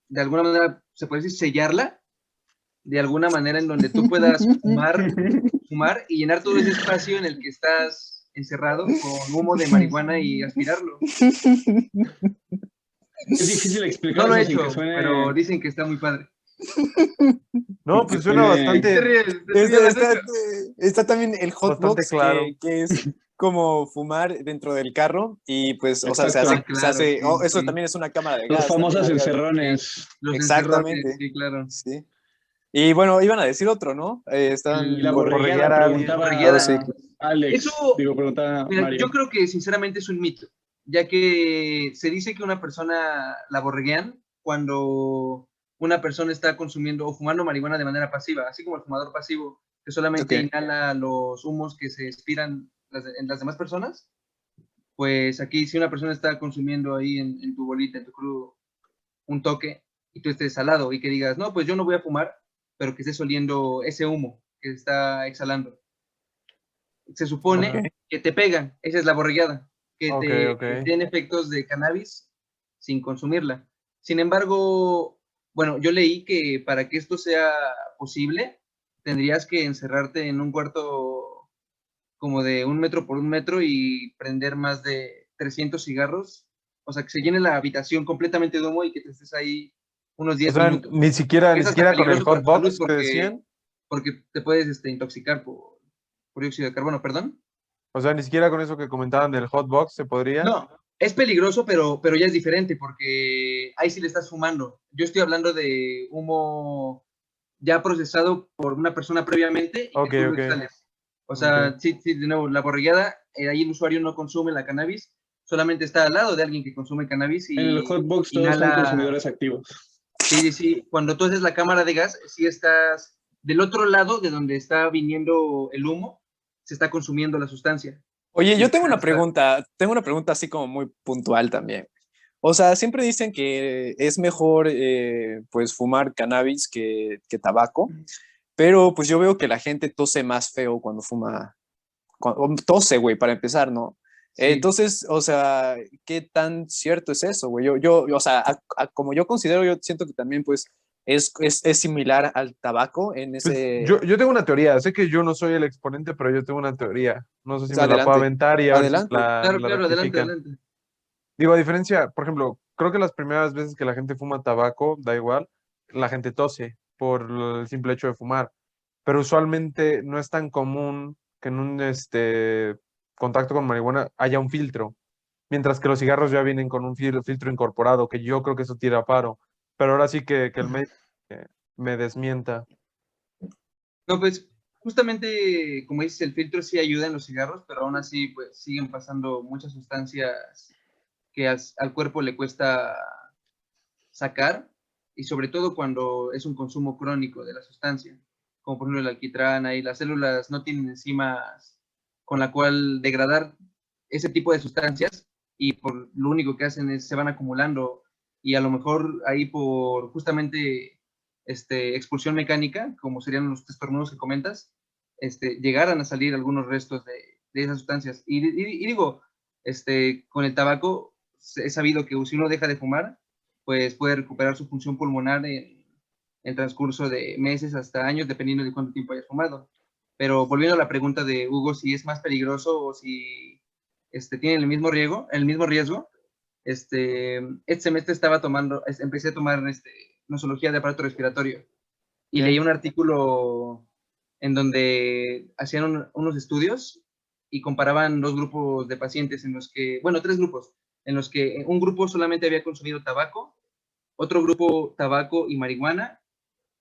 de alguna manera, se puede decir sellarla, de alguna manera en donde tú puedas fumar y llenar todo ese espacio en el que estás encerrado con humo de marihuana y aspirarlo. Es difícil explicar No lo he eso sin que hecho, pero suene. dicen que está muy padre. No, Que pues suena suene- Te bastante, ríes, te Está, ríes, ¿en está- serio? está también el bastante hotbox, claro. que es como fumar dentro del carro y pues, o sea, Exacto. Ah, claro, sí, eso sí. también es una cámara de Los gas también, famosos acá. encerrones. Los encerrones, Exactamente, sí, claro. sí. Y bueno, iban a decir otro, ¿no? Y Están... la Borreguear borregueada, a alguien. Oh, sí. preguntaba Eso, Alex, preguntaba mira, Mario. yo creo que sinceramente es un mito, ya que se dice que una persona la borreguean cuando una persona está consumiendo o fumando marihuana de manera pasiva, así como el fumador pasivo, que solamente Ok. inhala los humos que se expiran en las demás personas. Pues aquí, si una persona está consumiendo ahí en tu bolita, en tu crudo, un toque, y tú estés al lado y que digas, no, pues yo no voy a fumar, pero que estés oliendo ese humo que está exhalando. Se Ok. supone que te pegan, esa es la borregueada, Ok, ok. que tiene efectos de cannabis sin consumirla. Sin embargo, bueno, yo leí que para que esto sea posible, tendrías que encerrarte en un cuarto como de 1 metro por 1 metro y prender más de 300 cigarros, o sea, que se llene la habitación completamente de humo y que te estés ahí unos O 10 sea, minutos. ni siquiera, Que ni es hasta siquiera con el peligroso para tu salud hotbox que decían. porque te puedes intoxicar por dióxido de carbono, perdón. O sea, ni siquiera con eso que comentaban del hotbox se podría. No, es peligroso, pero ya es diferente porque ahí sí le estás fumando. Yo estoy hablando de humo ya procesado por una persona previamente y Ok, que tú lo ok, exhales. O ok. sea, sí, sí, de nuevo, la borrigueada, ahí el usuario no consume la cannabis, solamente está al lado de alguien que consume cannabis En el y hotbox todos son inhala. consumidores activos. Sí, sí, sí. Cuando tú haces la cámara de gas, sí estás del otro lado de donde está viniendo el humo, se está consumiendo la sustancia. Oye, Y yo está- tengo una pregunta así como muy puntual también. O sea, siempre dicen que es mejor pues fumar cannabis que tabaco, pero pues yo veo que la gente tose más feo cuando fuma, o tose, güey, para empezar, ¿no? Sí. Entonces, o sea, ¿qué tan cierto es eso, güey? O sea, como yo considero, yo siento que también pues es similar al tabaco en Pues ese... yo tengo una teoría. Sé que yo no soy el exponente, pero yo tengo una teoría. No sé si Pues, me la puedo adelante, aventar y a ver si adelante. Claro, me la claro, adelante, rectifican. adelante. Digo, a diferencia, por ejemplo, creo que las primeras veces que la gente fuma tabaco, da igual, la gente tose por el simple hecho de fumar. Pero usualmente no es tan común que en un contacto con marihuana haya un filtro. Mientras que los cigarros ya vienen con un filtro incorporado, que yo creo que eso tira paro. Pero ahora sí que el médico me desmienta. No, pues justamente, como dices, el filtro sí ayuda en los cigarros, pero aún así, pues siguen pasando muchas sustancias que al cuerpo le cuesta sacar, y sobre todo cuando es un consumo crónico de la sustancia, como por ejemplo el alquitrán, ahí las células no tienen enzimas con la cual degradar ese tipo de sustancias y por lo único que hacen es se van acumulando y a lo mejor ahí por justamente expulsión mecánica, como serían los estornudos que comentas, llegaran a salir algunos restos de esas sustancias. Y digo, con el tabaco, he sabido que si uno deja de fumar, pues puede recuperar su función pulmonar en el transcurso de meses hasta años, dependiendo de cuánto tiempo hayas fumado. Pero volviendo a la pregunta de Hugo, si es más peligroso o si tiene el mismo riesgo, este semestre estaba tomando, empecé a tomar nosología de aparato respiratorio y leí ¿Qué? un artículo en donde hacían unos estudios y comparaban dos grupos de pacientes en los que, bueno, tres grupos, en los que un grupo solamente había consumido tabaco, otro grupo tabaco y marihuana,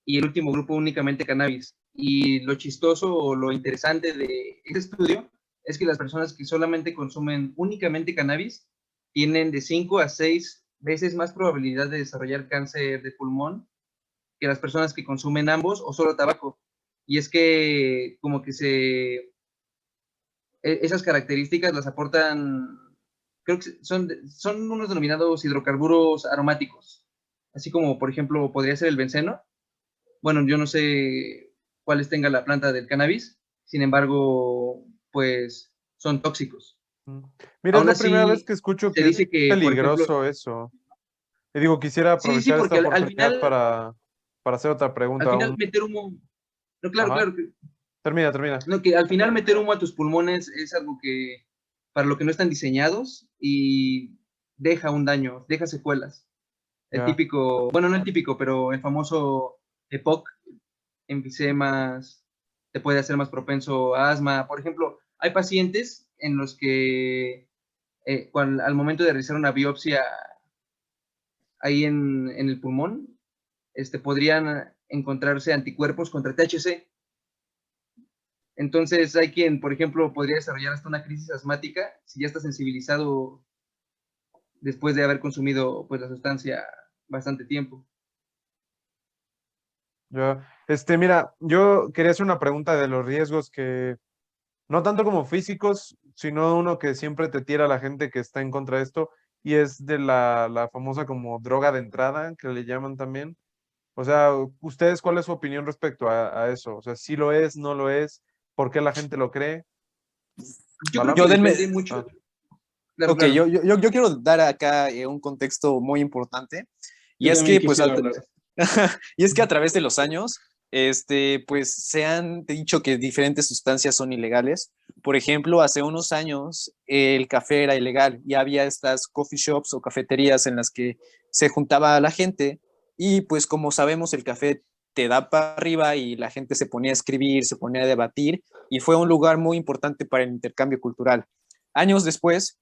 y el último grupo únicamente cannabis. Y lo chistoso o lo interesante de este estudio es que las personas que solamente consumen únicamente cannabis tienen de 5 a 6 veces más probabilidad de desarrollar cáncer de pulmón que las personas que consumen ambos o solo tabaco. Y es que como que esas características las aportan, creo que son unos denominados hidrocarburos aromáticos, así como por ejemplo podría ser el benceno. Bueno, yo no sé cuáles tenga la planta del cannabis, sin embargo, pues son tóxicos. Mm. Mira, es Aún la primera vez así, que escucho se que es dice que, por ejemplo, peligroso eso. Y digo, quisiera sí, sí, aprovechar esta porque oportunidad para hacer otra al pregunta final aún. meter humo, no, claro, Ajá. claro, Termina, termina. no, que al final meter humo a tus pulmones es algo que para lo que no están diseñados y deja un daño, deja secuelas. El Ya. típico, bueno, no el típico, pero el famoso EPOC, emfisemas, te puede hacer más propenso a asma. Por ejemplo, hay pacientes en los que al momento de realizar una biopsia ahí en el pulmón, podrían encontrarse anticuerpos contra THC. Entonces hay quien, por ejemplo, podría desarrollar hasta una crisis asmática si ya está sensibilizado después de haber consumido pues la sustancia bastante tiempo. Ya. Mira, yo quería hacer una pregunta de los riesgos que, no tanto como físicos, sino uno que siempre te tira la gente que está en contra de esto, y es de la famosa como droga de entrada, que le llaman también. O sea, ¿ustedes cuál es su opinión respecto a eso? O sea, si lo es, no lo es, ¿por qué la gente lo cree? Yo creo Yo que ¿Balam? denme, depende mucho. Ah, Claro, ok, claro. yo quiero dar acá un contexto muy importante, y Yo es también que pues quisiera hablar. y es que a través de los años, pues se han dicho que diferentes sustancias son ilegales. Por ejemplo, hace unos años el café era ilegal y había estas coffee shops o cafeterías en las que se juntaba la gente y pues como sabemos el café te da para arriba y la gente se ponía a escribir, se ponía a debatir y fue un lugar muy importante para el intercambio cultural. Años después,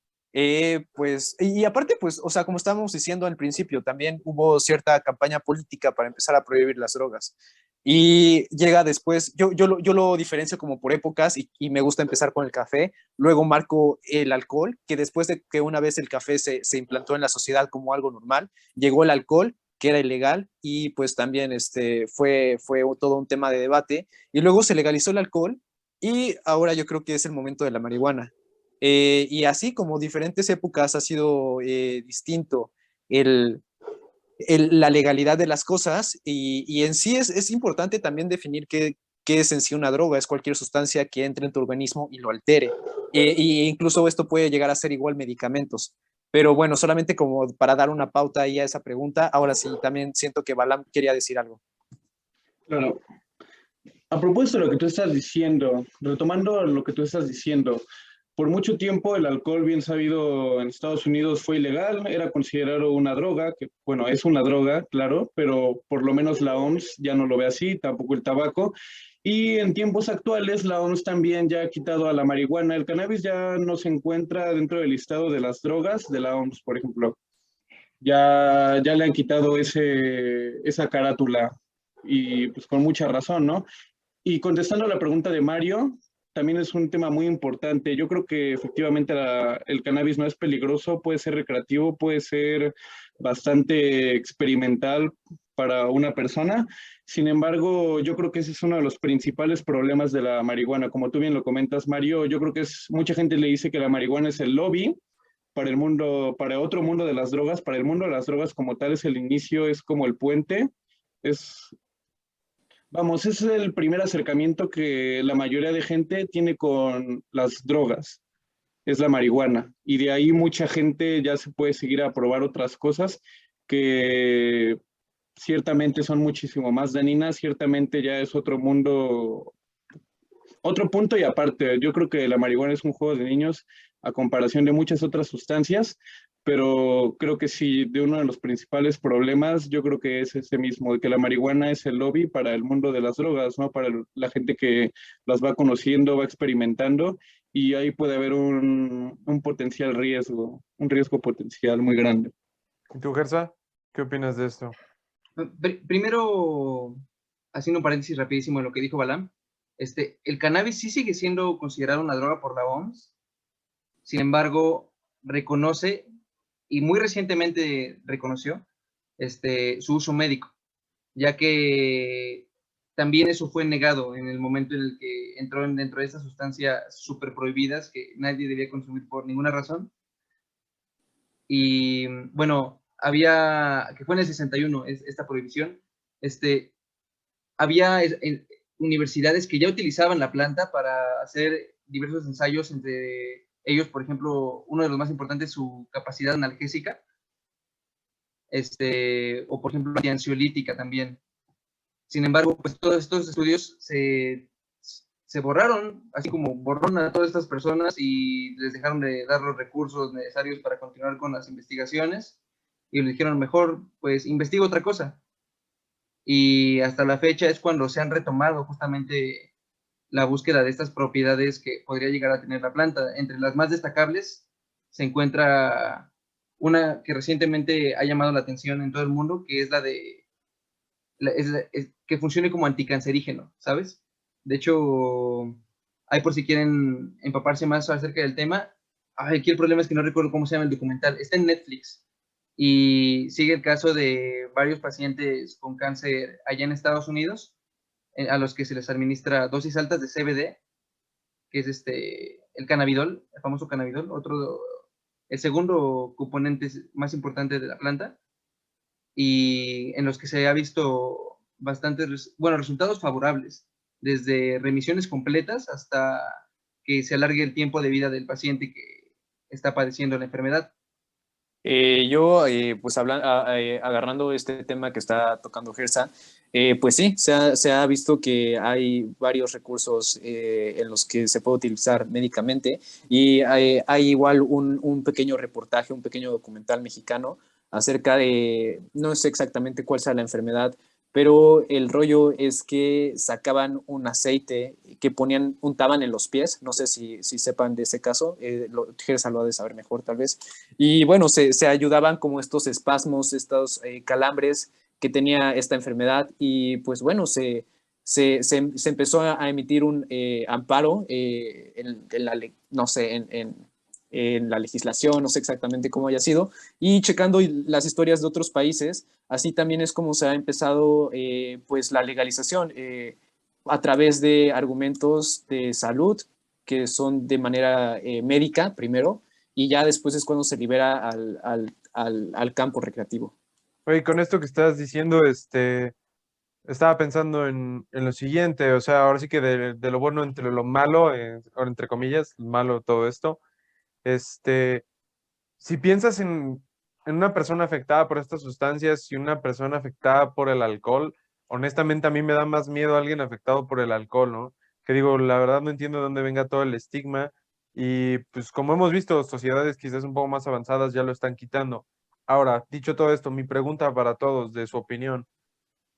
pues, y aparte, pues, o sea, como estábamos diciendo al principio, también hubo cierta campaña política para empezar a prohibir las drogas. Y llega después, yo lo diferencio como por épocas y me gusta empezar con el café, luego marco el alcohol, que después de que una vez el café se implantó en la sociedad como algo normal, llegó el alcohol, que era ilegal, y pues también fue todo un tema de debate, y luego se legalizó el alcohol, y ahora yo creo que es el momento de la marihuana. Y así como diferentes épocas ha sido distinto el, la legalidad de las cosas y en sí es importante también definir qué es en sí una droga, es cualquier sustancia que entre en tu organismo y lo altere. Y incluso esto puede llegar a ser igual medicamentos. Pero bueno, solamente como para dar una pauta ahí a esa pregunta, ahora sí, también siento que Balam quería decir algo. Claro. A propósito de lo que tú estás diciendo, retomando lo que tú estás diciendo, por mucho tiempo el alcohol, bien sabido, en Estados Unidos fue ilegal, era considerado una droga, que bueno, es una droga, claro, pero por lo menos la OMS ya no lo ve así, tampoco el tabaco. Y en tiempos actuales la OMS también ya ha quitado a la marihuana. El cannabis ya no se encuentra dentro del listado de las drogas de la OMS, por ejemplo. Ya le han quitado esa carátula y pues con mucha razón, ¿no? Y contestando a la pregunta de Mario, también es un tema muy importante. Yo creo que efectivamente el cannabis no es peligroso, puede ser recreativo, puede ser bastante experimental para una persona. Sin embargo, yo creo que ese es uno de los principales problemas de la marihuana. Como tú bien lo comentas, Mario, yo creo que mucha gente le dice que la marihuana es el lobby para el mundo, para otro mundo de las drogas. Para el mundo de las drogas como tal es el inicio, es como el puente. Es Vamos, es el primer acercamiento que la mayoría de gente tiene con las drogas, es la marihuana. Y de ahí mucha gente ya se puede seguir a probar otras cosas que ciertamente son muchísimo más dañinas, ciertamente ya es otro mundo, otro punto y aparte. Yo creo que la marihuana es un juego de niños a comparación de muchas otras sustancias, pero creo que sí, de uno de los principales problemas, yo creo que es ese mismo, de que la marihuana es el lobby para el mundo de las drogas, ¿no? Para la gente que las va conociendo, va experimentando, y ahí puede haber un potencial riesgo, un riesgo potencial muy grande. ¿Y tú, Gersa? ¿Qué opinas de esto? Primero, haciendo un paréntesis rapidísimo en lo que dijo Balam, el cannabis sí sigue siendo considerado una droga por la OMS, sin embargo, reconoce, y muy recientemente reconoció, su uso médico, ya que también eso fue negado en el momento en el que entró dentro de esas sustancias súper prohibidas que nadie debía consumir por ninguna razón. Y bueno, que fue en el 61 esta prohibición, había universidades que ya utilizaban la planta para hacer diversos ensayos, entre ellos, por ejemplo, uno de los más importantes, su capacidad analgésica, o por ejemplo, ansiolítica también. Sin embargo, pues todos estos estudios se borraron, así como borraron a todas estas personas y les dejaron de dar los recursos necesarios para continuar con las investigaciones y les dijeron, mejor, pues investiga otra cosa. Y hasta la fecha es cuando se han retomado justamente la búsqueda de estas propiedades que podría llegar a tener la planta. Entre las más destacables se encuentra una que recientemente ha llamado la atención en todo el mundo, que es la de que funcione como anticancerígeno, ¿sabes? De hecho, ahí por si quieren empaparse más acerca del tema, aquí el problema es que no recuerdo cómo se llama el documental, está en Netflix y sigue el caso de varios pacientes con cáncer allá en Estados Unidos, a los que se les administra dosis altas de CBD, que es el cannabidol, el famoso cannabidol, el segundo componente más importante de la planta, y en los que se ha visto bastantes, resultados favorables, desde remisiones completas hasta que se alargue el tiempo de vida del paciente que está padeciendo la enfermedad. Pues agarrando este tema que está tocando Gersa, pues sí, se ha visto que hay varios recursos en los que se puede utilizar médicamente y hay igual un pequeño reportaje, un pequeño documental mexicano acerca de, no sé exactamente cuál sea la enfermedad, pero el rollo es que sacaban un aceite que untaban en los pies, no sé si sepan de ese caso, Gersa lo ha de saber mejor tal vez, y bueno, se ayudaban como estos espasmos, estos calambres que tenía esta enfermedad y pues bueno, se empezó a emitir un amparo no sé, en la legislación, no sé exactamente cómo haya sido, y checando las historias de otros países, así también es como se ha empezado pues la legalización a través de argumentos de salud que son de manera médica primero, y ya después es cuando se libera al campo recreativo. Oye, con esto que estás diciendo, estaba pensando en lo siguiente, o sea, ahora sí que de lo bueno entre lo malo, ahora entre comillas, malo todo esto, este, si piensas en una persona afectada por estas sustancias y una persona afectada por el alcohol, honestamente a mí me da más miedo alguien afectado por el alcohol, ¿no? Que digo, la verdad no entiendo de dónde venga todo el estigma y pues como hemos visto, sociedades quizás un poco más avanzadas ya lo están quitando. Ahora, dicho todo esto, mi pregunta para todos, de su opinión,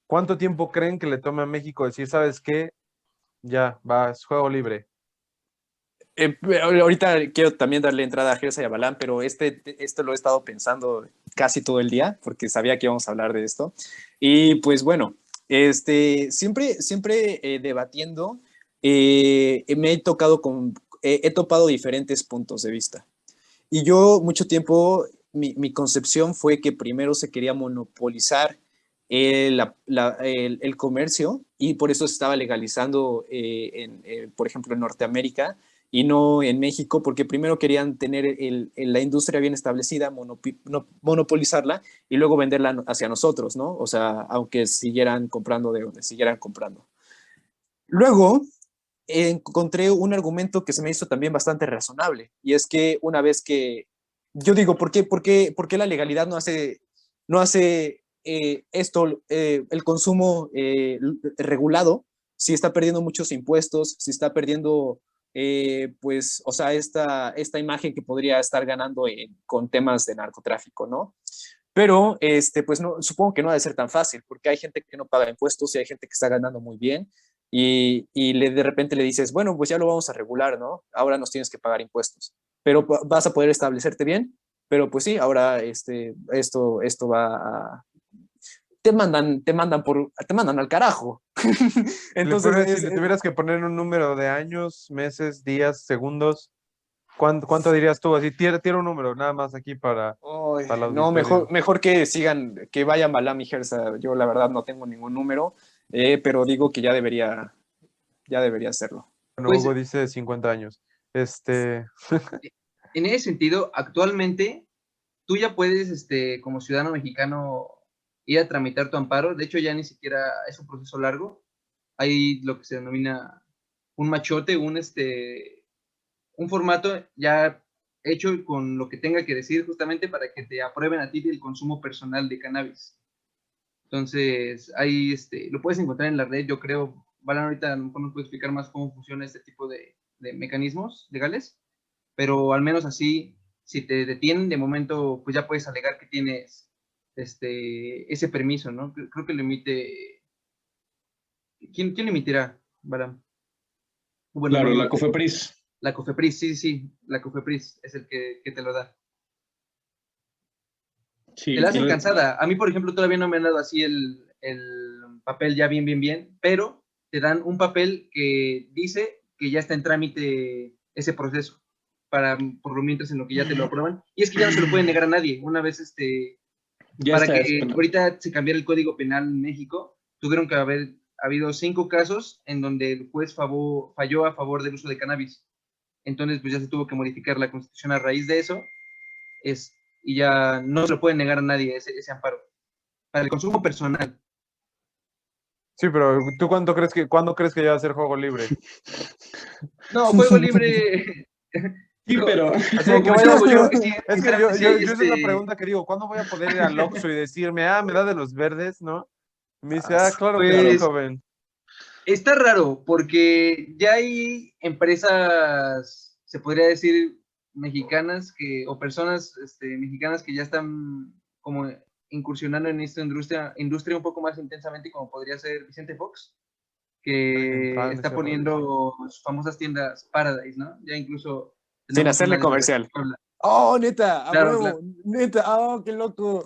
¿cuánto tiempo creen que le tome a México decir, sabes qué? Ya, va, es juego libre. Ahorita quiero también darle entrada a Gersa y a Balán, pero esto lo he estado pensando casi todo el día porque sabía que íbamos a hablar de esto. Y pues bueno, siempre debatiendo, he topado diferentes puntos de vista. Y yo mucho tiempo, mi concepción fue que primero se quería monopolizar el comercio y por eso se estaba legalizando, por ejemplo, en Norteamérica y no en México, porque primero querían tener la industria bien establecida, monopolizarla y luego venderla hacia nosotros, ¿no? O sea, aunque siguieran comprando de donde siguieran comprando. Luego, encontré un argumento que se me hizo también bastante razonable, y es que una vez que, yo digo, ¿por qué la legalidad no hace el consumo regulado, si está perdiendo muchos impuestos, si está perdiendo, pues, o sea, esta imagen que podría estar ganando con temas de narcotráfico, ¿no? Pero, pues, no, supongo que no ha de ser tan fácil, porque hay gente que no paga impuestos y hay gente que está ganando muy bien, de repente le dices, bueno, pues ya lo vamos a regular, ¿no? Ahora nos tienes que pagar impuestos, pero vas a poder establecerte bien, pero pues sí, ahora esto va a... te mandan al carajo. Entonces, Si le tuvieras que poner un número de años, meses, días, segundos, ¿cuánto dirías tú? Así, tira un número, nada más aquí ay, para el no, auditorio. mejor que sigan, que vayan Balam y Gersa. Yo la verdad no tengo ningún número, pero digo que ya debería hacerlo. Bueno, Pues Hugo dice 50 años. en ese sentido, actualmente tú ya puedes, como ciudadano mexicano, ir a tramitar tu amparo. De hecho, ya ni siquiera es un proceso largo. Hay lo que se denomina un machote, un formato ya hecho con lo que tenga que decir justamente para que te aprueben a ti el consumo personal de cannabis. Entonces, ahí lo puedes encontrar en la red, yo creo. Valan ahorita a lo mejor nos puede explicar más cómo funciona este tipo de mecanismos legales, pero al menos así, si te detienen de momento, pues ya puedes alegar que tienes ese permiso, ¿no? Creo que lo emite. ¿Quién lo emitirá, Balam? Bueno, Claro, la no, COFEPRIS. la COFEPRIS, sí, la COFEPRIS es el que te lo da. Te Sí, la hacen cansada. A mí, por ejemplo, todavía no me han dado así el papel ya bien, pero te dan un papel que dice que ya está en trámite ese proceso, por lo mientras en lo que ya te lo aprueban. Y es que ya no se lo pueden negar a nadie. Una vez, ya para está que eso. ahorita se cambiara el Código Penal en México, tuvieron que haber habido 5 casos en donde el juez falló a favor del uso de cannabis. Entonces, pues ya se tuvo que modificar la Constitución a raíz de eso, y ya no se lo pueden negar a nadie ese amparo. Para el consumo personal. Sí, pero ¿tú cuándo crees que ya va a ser juego libre? No, juego libre. Sí, pero Así de que Como vaya, digo, yo, sí, es en que Craft sí hay yo esa es la pregunta que digo, ¿cuándo voy a poder ir al Oxxo y decirme, me da de los verdes, ¿no? Y me dice, claro que sí, pues joven. está raro porque ya hay empresas, se podría decir, mexicanas o personas mexicanas que ya están como incursionando en esta industria un poco más intensamente, como podría ser Vicente Fox, que Entrando en está ese rollo. poniendo sus famosas tiendas Paradise, ¿no? Ya incluso Sin tenemos una hacerle dentro de comercial. Puebla. Oh, neta, a Claro, claro. huevo, neta, oh, qué loco.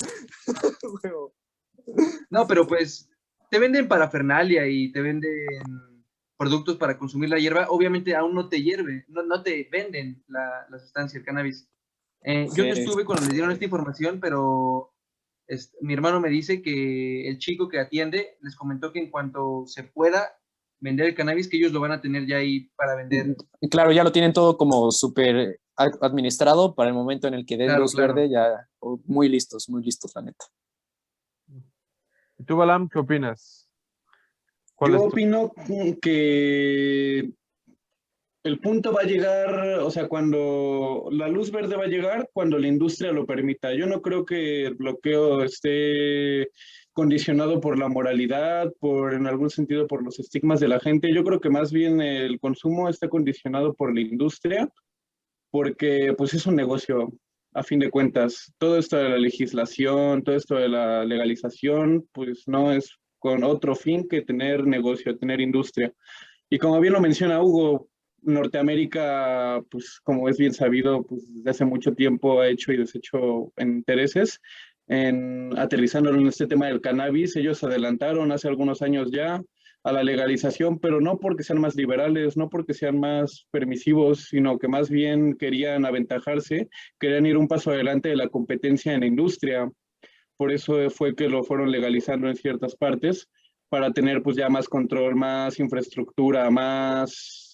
Huevo. No, pero pues te venden parafernalia y te venden productos para consumir la hierba. Obviamente aún no te hierve, no te venden la sustancia, el cannabis. Yo no Sí. estuve cuando les dieron esta información, pero mi hermano me dice que el chico que atiende les comentó que en cuanto se pueda vender el cannabis, que ellos lo van a tener ya ahí para vender. Claro, ya lo tienen todo como súper administrado para el momento en el que den Claro, luz claro. verde, ya muy listos, la neta. ¿Y tú, Balam, qué opinas? ¿Cuál yo es tu... opino que el punto va a llegar, o sea, cuando la luz verde va a llegar, cuando la industria lo permita. Yo no creo que el bloqueo esté condicionado por la moralidad, en algún sentido, por los estigmas de la gente. Yo creo que más bien el consumo está condicionado por la industria, porque pues es un negocio, a fin de cuentas. Todo esto de la legislación, todo esto de la legalización, pues no es con otro fin que tener negocio, tener industria. Y como bien lo menciona Hugo, Norteamérica, pues como es bien sabido, pues desde hace mucho tiempo ha hecho y deshecho intereses aterrizando en este tema del cannabis. Ellos adelantaron hace algunos años ya a la legalización, pero no porque sean más liberales, no porque sean más permisivos, sino que más bien querían aventajarse, querían ir un paso adelante de la competencia en la industria. Por eso fue que lo fueron legalizando en ciertas partes para tener pues ya más control, más infraestructura, más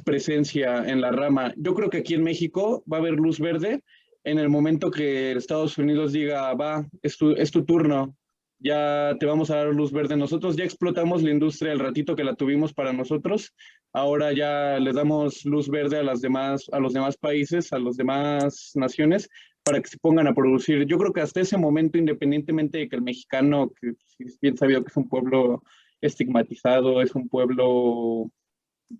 presencia en la rama. Yo creo que aquí en México va a haber luz verde en el momento que Estados Unidos diga, va, es tu turno, ya te vamos a dar luz verde. Nosotros ya explotamos la industria el ratito que la tuvimos para nosotros, ahora ya le damos luz verde a los demás países, a las demás naciones, para que se pongan a producir. Yo creo que hasta ese momento, independientemente de que el mexicano, que es bien sabido que es un pueblo estigmatizado, es un pueblo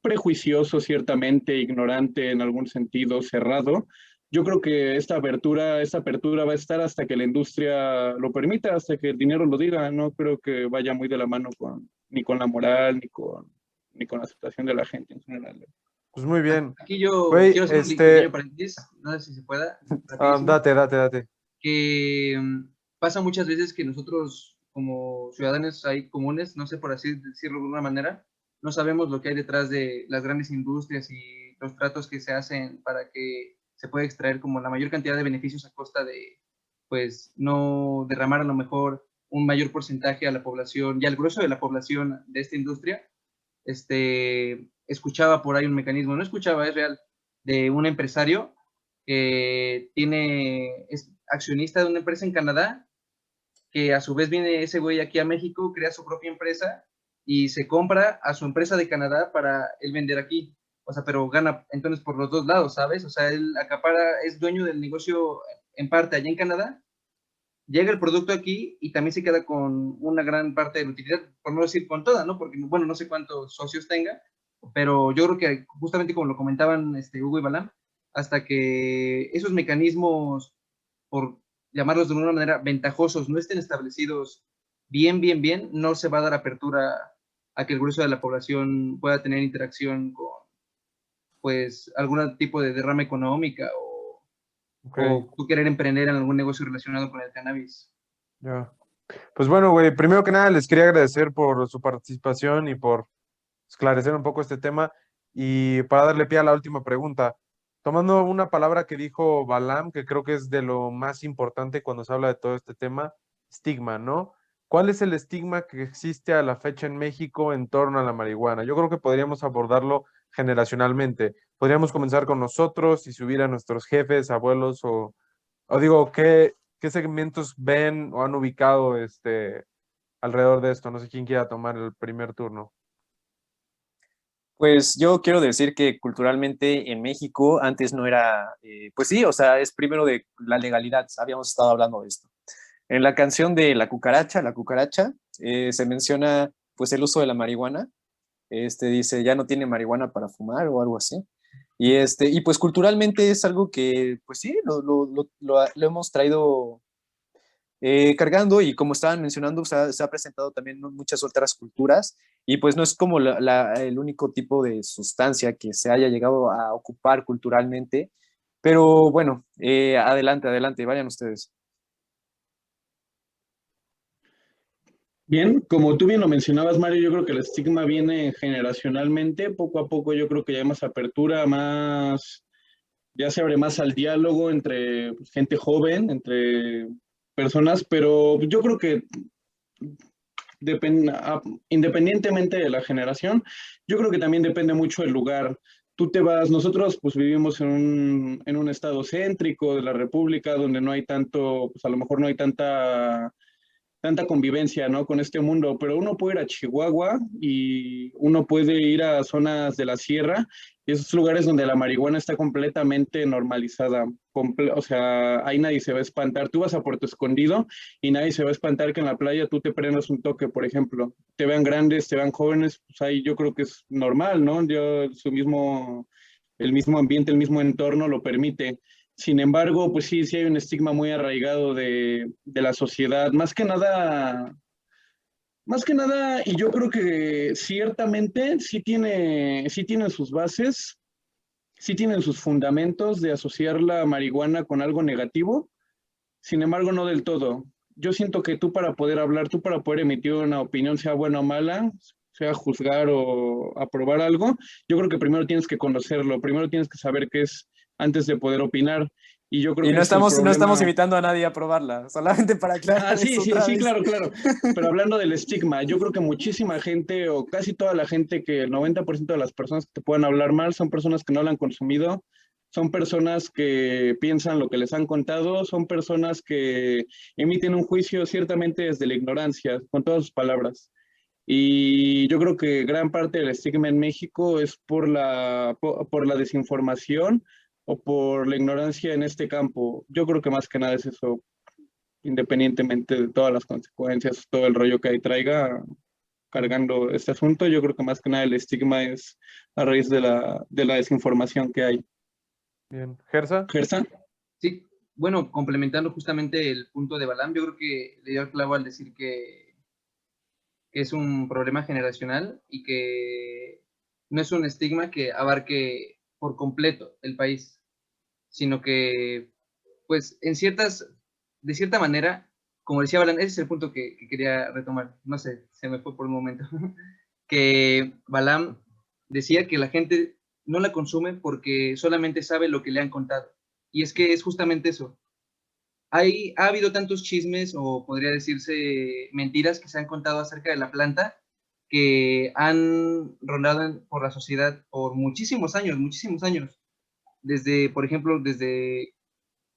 prejuicioso, ciertamente, ignorante en algún sentido, cerrado. Yo creo que esta apertura va a estar hasta que la industria lo permita, hasta que el dinero lo diga. No creo que vaya muy de la mano ni con la moral, ni con la aceptación de la gente en general. Pues muy bien. Aquí yo Güey, quiero hacer un pequeño paréntesis, no sé si se pueda, rapidísimo. date. Que pasa muchas veces que nosotros como ciudadanos ahí comunes, no sé por así decirlo de alguna manera, no sabemos lo que hay detrás de las grandes industrias y los tratos que se hacen para que se pueda extraer como la mayor cantidad de beneficios a costa de, pues, no derramar a lo mejor un mayor porcentaje a la población y al grueso de la población de esta industria. Escuchaba por ahí un mecanismo, no escuchaba, es real, de un empresario que es accionista de una empresa en Canadá, que a su vez viene ese güey aquí a México, crea su propia empresa y se compra a su empresa de Canadá para él vender aquí. O sea, pero gana entonces por los dos lados, ¿sabes? O sea, él acapara, es dueño del negocio en parte allá en Canadá, llega el producto aquí y también se queda con una gran parte de la utilidad, por no decir con toda, ¿no? Porque, bueno, no sé cuántos socios tenga, pero yo creo que justamente como lo comentaban Hugo y Balam, hasta que esos mecanismos, por llamarlos de una manera, ventajosos, no estén establecidos bien, no se va a dar apertura a que el grueso de la población pueda tener interacción con, pues, algún tipo de derrama económica Ok, o tú querer emprender en algún negocio relacionado con el cannabis. ya. Pues bueno, güey, primero que nada les quería agradecer por su participación y por esclarecer un poco este tema. Y para darle pie a la última pregunta, tomando una palabra que dijo Balam, que creo que es de lo más importante cuando se habla de todo este tema, estigma, ¿no? ¿Cuál es el estigma que existe a la fecha en México en torno a la marihuana? Yo creo que podríamos abordarlo generacionalmente. Podríamos comenzar con nosotros y subir a nuestros jefes, abuelos o digo, ¿qué segmentos ven o han ubicado alrededor de esto? No sé quién quiera tomar el primer turno. Pues yo quiero decir que culturalmente en México antes no era, pues sí, o sea, es primero de la legalidad, habíamos estado hablando de esto. En la canción de La Cucaracha, se menciona pues el uso de la marihuana, dice, ya no tiene marihuana para fumar o algo así. Y pues culturalmente es algo que, pues sí, lo hemos traído cargando y como estaban mencionando, se ha presentado también muchas otras culturas y pues no es como el único tipo de sustancia que se haya llegado a ocupar culturalmente, pero bueno, adelante, vayan ustedes. Bien, como tú bien lo mencionabas, Mario, yo creo que el estigma viene generacionalmente, poco a poco yo creo que ya hay más apertura, más, ya se abre más al diálogo entre pues, gente joven, entre personas, pero yo creo que independientemente de la generación, yo creo que también depende mucho del lugar. Tú te vas, nosotros pues vivimos en un estado céntrico de la República donde no hay tanto, pues a lo mejor no hay tanta convivencia, ¿no? Con este mundo, pero uno puede ir a Chihuahua y uno puede ir a zonas de la sierra y esos lugares donde la marihuana está completamente normalizada, o sea, ahí nadie se va a espantar. Tú vas a Puerto Escondido y nadie se va a espantar que en la playa tú te prendas un toque, por ejemplo. Te vean grandes, te vean jóvenes, pues ahí yo creo que es normal, ¿no? El mismo ambiente, el mismo entorno lo permite. Sin embargo, pues sí, sí hay un estigma muy arraigado de la sociedad, más que nada, y yo creo que ciertamente sí tienen sus bases, sí tienen sus fundamentos de asociar la marihuana con algo negativo, sin embargo, no del todo. Yo siento que tú para poder hablar, tú para poder emitir una opinión, sea buena o mala, sea juzgar o aprobar algo, yo creo que primero tienes que conocerlo, primero tienes que saber qué es antes de poder opinar. Y yo creo Y que ese es el no estamos problema. invitando a nadie a probarla, solamente para Ah, aclarar sí, esto sí, otra sí, vez. claro, claro. Pero hablando del estigma, yo creo que muchísima gente o casi toda la gente, que el 90% de las personas que te puedan hablar mal son personas que no la han consumido, son personas que piensan lo que les han contado, son personas que emiten un juicio ciertamente desde la ignorancia, con todas sus palabras. Y yo creo que gran parte del estigma en México es por la desinformación o por la ignorancia en este campo. Yo creo que más que nada es eso, independientemente de todas las consecuencias, todo el rollo que ahí traiga cargando este asunto, yo creo que más que nada el estigma es a raíz de la desinformación que hay. Bien, Gersa. ¿Gersa? Sí, bueno, complementando justamente el punto de Balam, yo creo que le dio el clavo al decir que es un problema generacional y que no es un estigma que abarque por completo el país, sino que, pues, de cierta manera, como decía Balam, ese es el punto que quería retomar. No sé, se me fue por un momento. Que Balam decía que la gente no la consume porque solamente sabe lo que le han contado. Y es que es justamente eso. Ha habido tantos chismes, o podría decirse mentiras, que se han contado acerca de la planta, que han rondado por la sociedad por muchísimos años, muchísimos años. Desde, por ejemplo, desde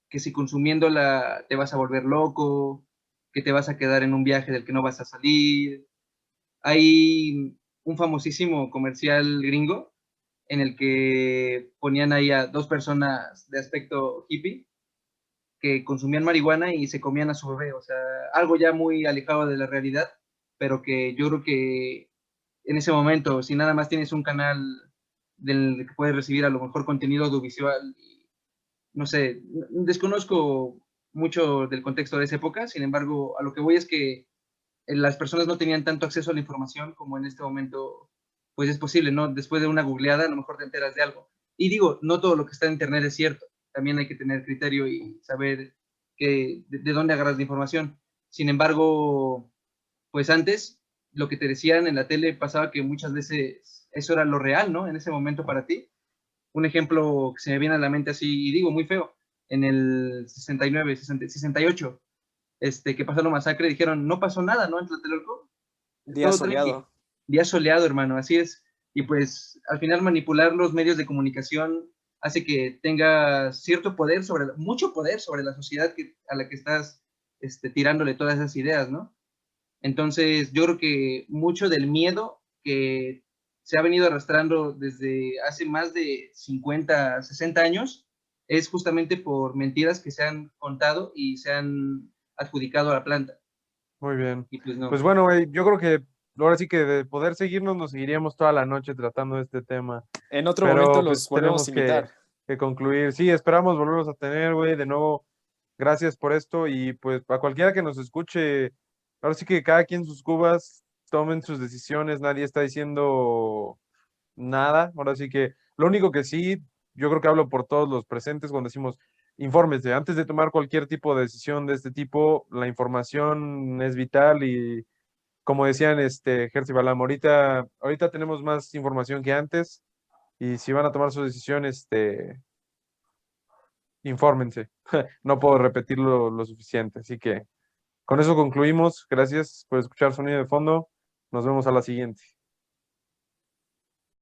que si consumiéndola te vas a volver loco, que te vas a quedar en un viaje del que no vas a salir. Hay un famosísimo comercial gringo en el que ponían ahí a dos personas de aspecto hippie que consumían marihuana y se comían a su bebé, o sea, algo ya muy alejado de la realidad, pero que yo creo que en ese momento, si nada más tienes un canal del que puedes recibir a lo mejor contenido audiovisual, no sé, desconozco mucho del contexto de esa época, sin embargo, a lo que voy es que las personas no tenían tanto acceso a la información como en este momento, pues es posible, ¿no? Después de una googleada, a lo mejor te enteras de algo. Y digo, no todo lo que está en Internet es cierto. También hay que tener criterio y saber de dónde agarras la información. Sin embargo, pues antes, lo que te decían en la tele pasaba que muchas veces eso era lo real, ¿no? En ese momento para ti. Un ejemplo que se me viene a la mente así, y digo, muy feo, en el 69, 68, que pasó la masacre, dijeron, no pasó nada, ¿no? En Tlatelolco, Día todo tranqui. soleado. Día soleado, hermano, así es. Y pues al final manipular los medios de comunicación hace que tengas cierto poder mucho poder sobre la sociedad a la que estás tirándole todas esas ideas, ¿no? Entonces yo creo que mucho del miedo que se ha venido arrastrando desde hace más de 50, 60 años es justamente por mentiras que se han contado y se han adjudicado a la planta. Muy bien. Y pues no. Pues bueno, güey, yo creo que ahora sí que de poder seguirnos, nos seguiríamos toda la noche tratando de este tema. En otro momento Pero los pues volvemos a tenemos invitar. que concluir. Sí, esperamos volverlos a tener, güey. De nuevo, gracias por esto. Y pues a cualquiera que nos escuche, ahora sí que cada quien sus cubas, tomen sus decisiones, nadie está diciendo nada. Ahora sí que lo único que sí, yo creo que hablo por todos los presentes cuando decimos, infórmense. Antes de tomar cualquier tipo de decisión de este tipo, la información es vital y como decían Gersi Balam, ahorita tenemos más información que antes y si van a tomar su decisión, infórmense. No puedo repetirlo lo suficiente. Así que con eso concluimos. Gracias por escuchar Sonido de Fondo. Nos vemos a la siguiente.